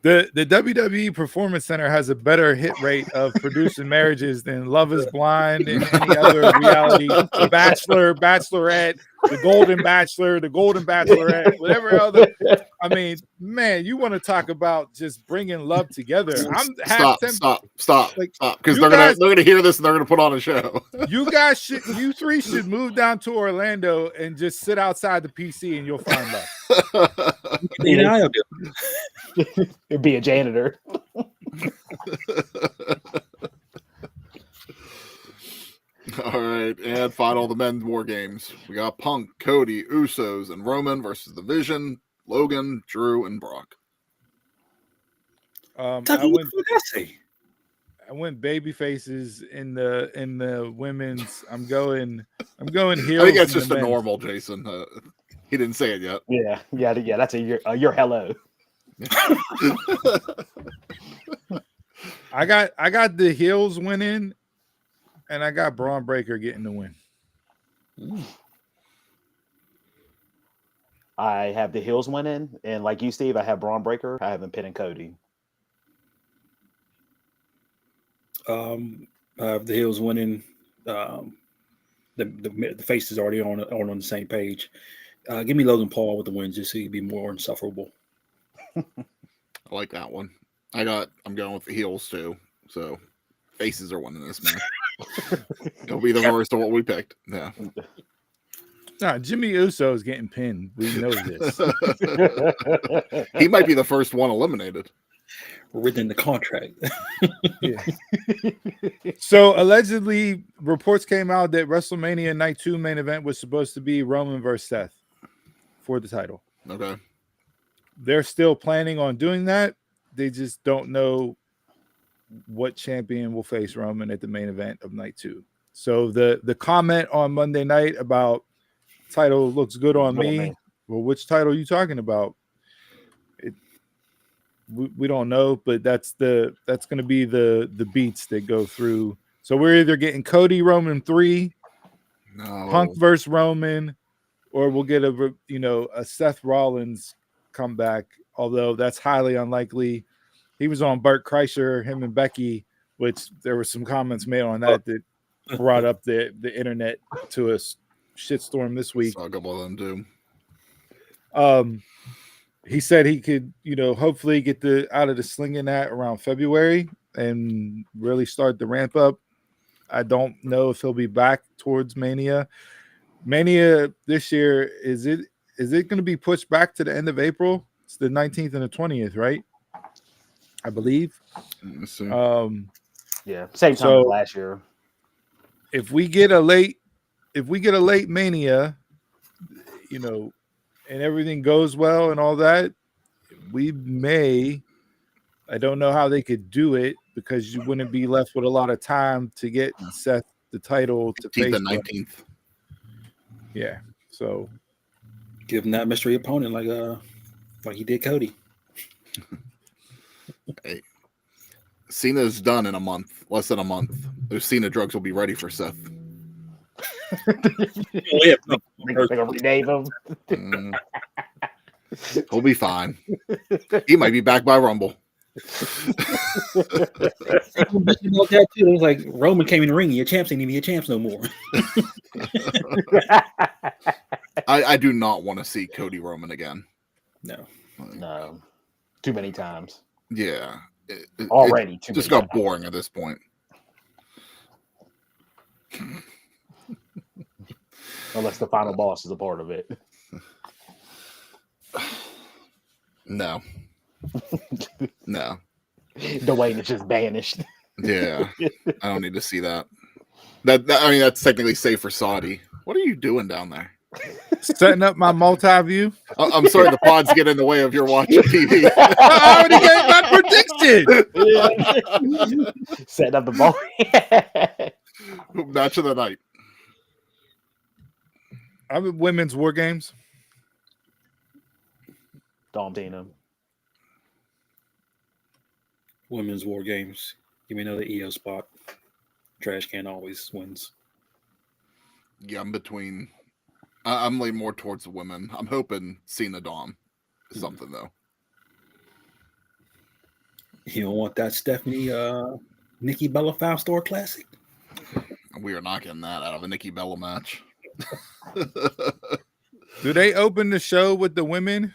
The WWE Performance Center has a better hit rate of producing marriages than Love is Blind and any other reality. Bachelor, Bachelorette, the Golden Bachelor, the Golden Bachelorette, whatever other. I mean, man, you want to talk about just bringing love together? Stop, because they're gonna hear this and they're gonna put on a show. You three should move down to Orlando and just sit outside the PC and you'll find love. It'd be a janitor. All right, and final the men's WarGames. We got Punk, Cody, Usos, and Roman versus The Vision, Logan, Drew, and Brock. I went baby faces in the women's. I'm going heels. I think that's just a normal Jason. He didn't say it yet. Yeah. That's your hello. I got the heels winning, and I got Braun Breaker getting the win. I have the heels winning, and like you, Steve, I have Braun Breaker. I haven't pinning Cody. I have the heels winning. The face is already on the same page. Give me Logan Paul with the win, just so he'd be more insufferable. I like that one. I'm going with the heels too. So faces are winning this match. It'll be the reverse of what we picked. Yeah. Nah, Jimmy Uso is getting pinned. We know this. He might be the first one eliminated. Written in the contract. Yeah. So allegedly, reports came out that WrestleMania Night 2 main event was supposed to be Roman versus Seth for the title. Okay. They're still planning on doing that. They just don't know what champion will face Roman at the main event of Night 2. So the comment on Monday night about title looks good on me. Well, which title are you talking about? We don't know, but that's going to be the beats that go through. So we're either getting Cody Roman 3, Punk versus Roman, or we'll get a Seth Rollins comeback. Although that's highly unlikely. He was on Burt Kreischer, him and Becky, which there were some comments made on that brought up the internet to a shitstorm this week. Saw a couple of them too. He said he could, hopefully get out of the slinging that around February and really start the ramp up. I don't know if he'll be back towards Mania. Mania this year, is it going to be pushed back to the end of April? It's the 19th and the 20th, right? I believe. Yeah, same time as last year. If we get a late Mania, and everything goes well and all that, we may. I don't know how they could do it because you wouldn't be left with a lot of time to get Seth the title to face the 19th. Yeah, so give him that mystery opponent like he did Cody. Hey, Cena's done in a month, less than a month. Those Cena drugs will be ready for Seth. Rename him. He'll be fine. He might be back by Rumble. That too. It was like Roman came in the ring. Your champs ain't even your champs no more. I do not want to see Cody Roman again. No, too many times. Yeah, Already it just got boring at this point. Unless the final boss is a part of it. No. Dwayne is just banished. Yeah, I don't need to see that. That's technically safe for Saudi. What are you doing down there? Setting up my multi-view. I'm sorry, the pods get in the way of your watching TV. I already gave my prediction. Setting up the ball. Match of the night. I'm at women's WarGames. Dom Tina. Women's WarGames. Give me another EO spot. Trash can always wins. Yeah, I'm between. I'm leaning more towards the women. I'm hoping Cena Dom is something though. You don't want that Stephanie Nikki Bella 5-star classic? We are not getting that out of a Nikki Bella match. Do they open the show with the women?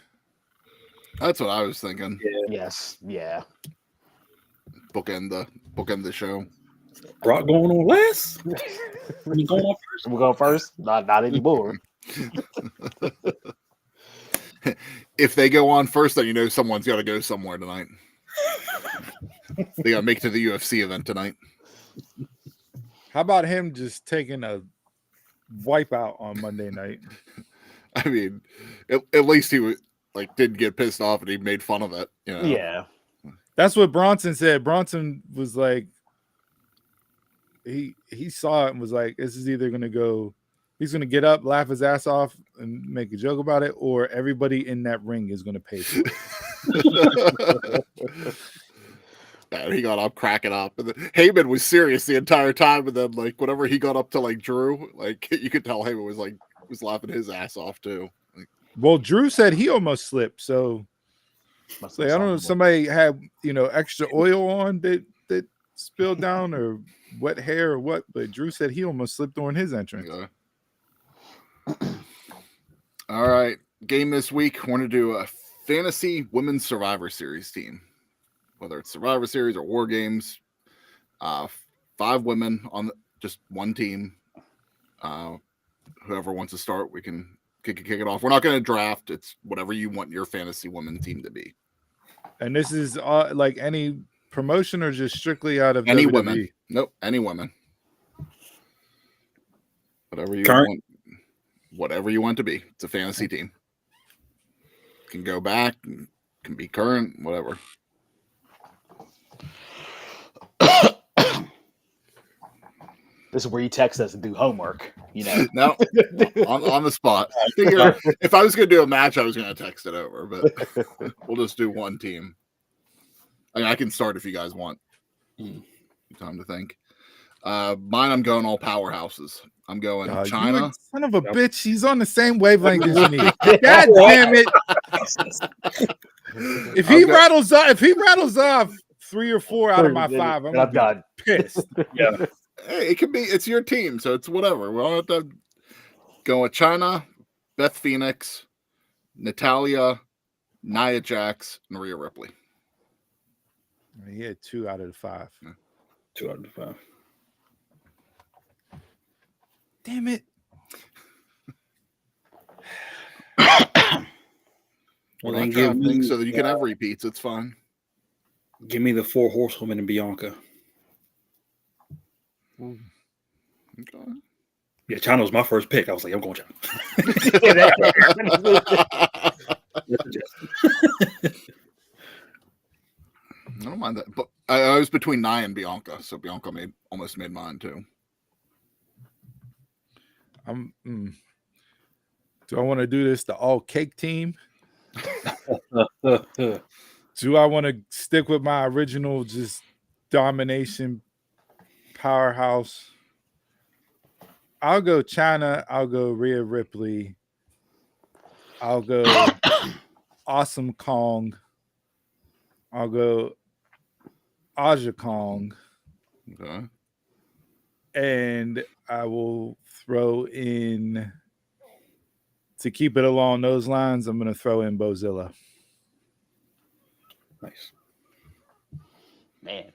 That's what I was thinking. Yeah. Yes. Yeah. Bookend the show. Brock going on last? You going on first? We'll go first. Not anymore. If they go on first, then you know someone's got to go somewhere tonight. They got to make it to the UFC event tonight. How about him just taking a wipeout on Monday night? I mean, at least he was didn't get pissed off and he made fun of it. You know? Yeah. That's what Bronson said. Bronson was like, he saw it and was like, this is either going to go, he's going to get up, laugh his ass off and make a joke about it, or everybody in that ring is going to pay for it. Yeah, he got up cracking up. And then Heyman was serious the entire time. And then whenever he got up to Drew, you could tell Heyman was laughing his ass off too. Well, Drew said he almost slipped. So I don't know if somebody had, extra oil on that spilled down or wet hair or what, but Drew said he almost slipped on his entrance. Yeah. All right. Game this week. We're going to do a fantasy women's Survivor Series team. Whether it's Survivor Series or WarGames. 5 women on just one team. Whoever wants to start, we can kick it off. We're not going to draft. It's whatever you want your fantasy women team to be. And this is like any promotion or just strictly out of Any WWE? women. Nope, any women. Whatever you Current? want. Whatever you want to be. It's a fantasy team. Can go back, can be current, whatever. This is where you text us and do homework, you know. No, on the spot. If I was going to do a match, I was going to text it over, but we'll just do one team. I mean, I can start if you guys want. Time to think. Mine, I'm going all powerhouses. I'm going China. Son of a bitch, he's on the same wavelength as me. God damn it! If he rattles off 3 or 4 out of my 5, I'm done. Pissed. Yeah. Hey, it can be. It's your team, so it's whatever. We don't have to go with China, Beth Phoenix, Natalia, Nia Jax, and Rhea Ripley. He had 2 out of the 5. 2 out of the 5. Damn it! Well, then give me so that you can have repeats. It's fine. Give me the 4 horsewomen and Bianca. Okay. Yeah, China was my first pick. I was like, I'm going China. I don't mind that, but I was between Nia and Bianca, so Bianca almost made mine too. Do I want to do this the all cake team? Do I want to stick with my original just domination powerhouse? I'll go China. I'll go Rhea Ripley. I'll go Awesome Kong. I'll go Aja Kong. Okay. And I will throw in, to keep it along those lines, I'm going to throw in Bozilla. Nice. Man.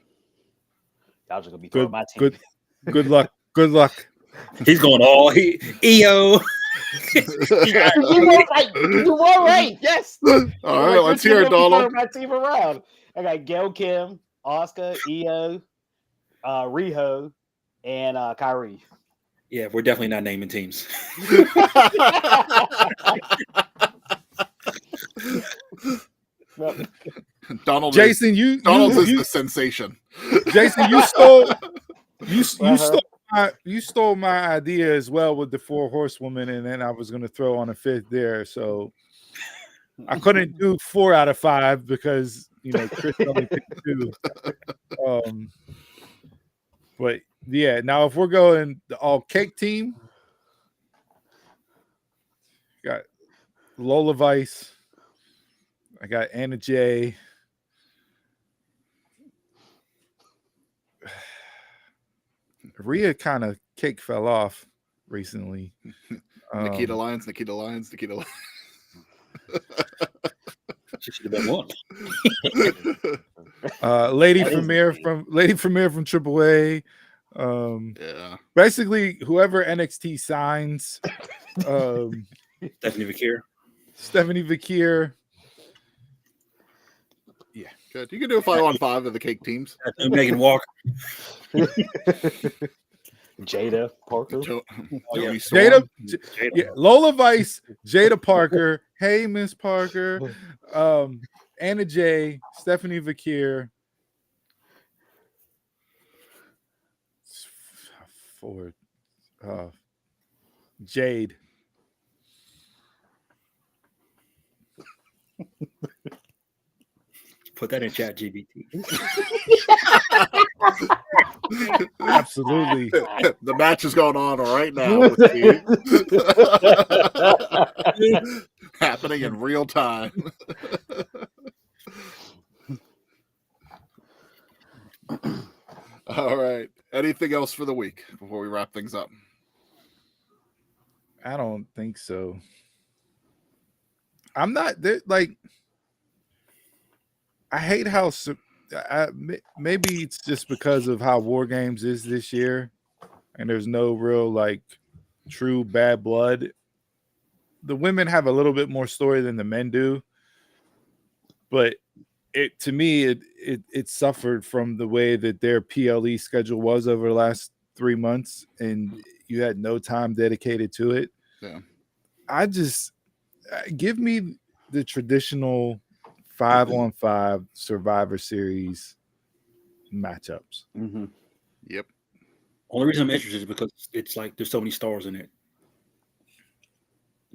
Y'all just going to be throwing my team. Good luck. Good luck. He's going all EO. You were right. You were right. Yes. All right, let's hear it, Donald. My team around. I got Gail Kim, Oscar, EO, Riho, and Kyrie. Yeah, we're definitely not naming teams. Donald, Jason, Donald is the sensation. Jason, you stole my idea as well with the 4 horsewomen, and then I was going to throw on a 5th there. So I couldn't do 4 out of 5 because Chris only picked 2. But yeah, now if we're going the all cake team, got Lola Vice, I got Anna Jay. Rhea kind of cake fell off recently. Nikita Lyons. She should have been one. Lady Premier from AAA. Yeah. Basically, whoever NXT signs. Stephanie Vakir. Yeah. Good. You can do a 5-on-5 of the cake teams. Megan Walker. Jada Parker. Jada. Yeah, Lola Vice, Jada Parker. Hey, Miss Parker. Anna Jay, Stephanie Vakir. 4. Jade. Put that in chat GBT. Absolutely. The match is going on right now. Happening in real time. All right. Anything else for the week before we wrap things up? I don't think so. I'm not like. I hate how maybe it's just because of how WarGames is this year, and there's no real like true bad blood. The women have a little bit more story than the men do, but to me it suffered from the way that their PLE schedule was over the last 3 months, and you had no time dedicated to it. Yeah, I just give me the traditional 5-on-5 Survivor Series matchups. Mm-hmm. yep. Only reason I'm interested is because it's like there's so many stars in it.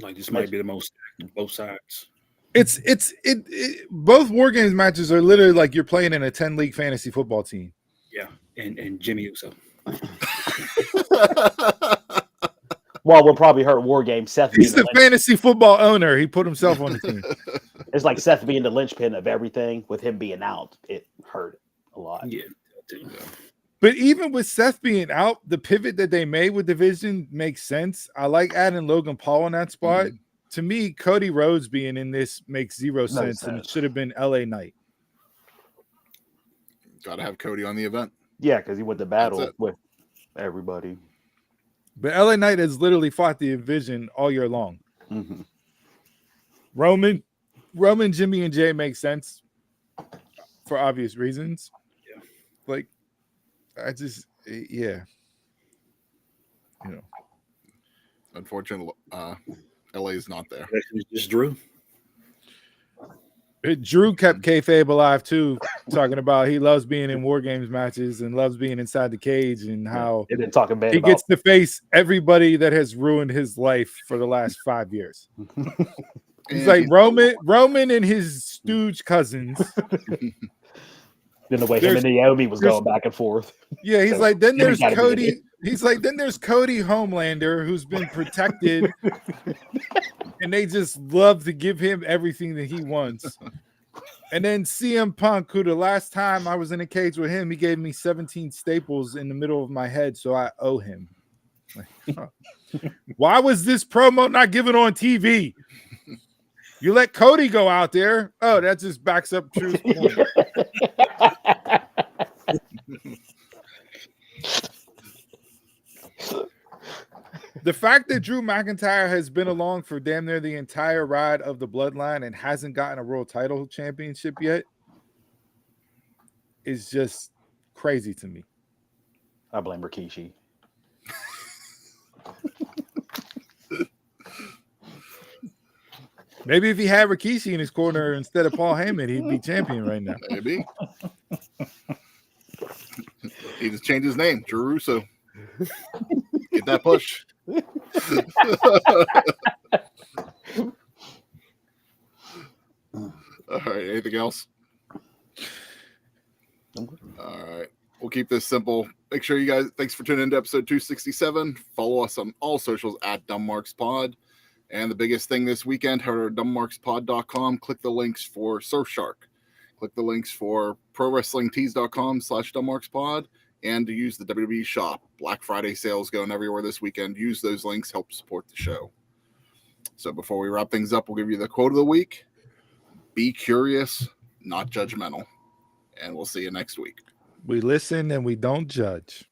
Like this might be the most both sides. It's both WarGames matches are literally like you're playing in a 10-league fantasy football team. Yeah, and Jimmy Uso. Well, we'll probably hurt WarGames. Seth He's being the fantasy football owner. He put himself on the team. It's like Seth being the linchpin of everything. With him being out, it hurt a lot. Yeah. But even with Seth being out, the pivot that they made with division makes sense. I like adding Logan Paul in that spot. Mhm. To me, Cody Rhodes being in this makes zero sense, and it should have been LA Knight. Got to have Cody on the event. Yeah, because he went to battle with everybody. But LA Knight has literally fought the division all year long. Mm-hmm. Roman, Jimmy, and Jay make sense for obvious reasons. Yeah. Like, yeah. You know. Unfortunately, LA is not there. It's just Drew. Drew kept kayfabe alive too, talking about he loves being in WarGames matches and loves being inside the cage and how And then talking bad he about gets to face everybody that has ruined his life for the last 5 years. He's like Roman and his stooge cousins. Then the way him and Naomi was going back and forth. Yeah, he's So, like, then there's gotta be in Cody. it. He's like, then there's Cody Homelander, who's been protected, and they just love to give him everything that he wants. And then CM Punk, who the last time I was in a cage with him, he gave me 17 staples in the middle of my head, so I owe him. Like, huh. Why was this promo not given on TV? You let Cody go out there. Oh, that just backs up Drew's point. The fact that Drew McIntyre has been along for damn near the entire ride of the bloodline and hasn't gotten a world title championship yet is just crazy to me. I blame Rikishi. Maybe if he had Rikishi in his corner instead of Paul Heyman, he'd be champion right now. Maybe. He just changed his name, Drew Russo. Get that push. All right. Anything else? All right. We'll keep this simple. Make sure you guys, thanks for tuning in to episode 267. Follow us on all socials at DumbMarksPod. And the biggest thing this weekend, head over to dumbmarkspod.com. Click the links for Surfshark. Click the links for prowrestlingtees.com/dumbmarkspod. And to use the WWE shop. Black Friday sales going everywhere this weekend. Use those links, help support the show. So before we wrap things up, we'll give you the quote of the week. Be curious, not judgmental. And we'll see you next week. We listen and we don't judge.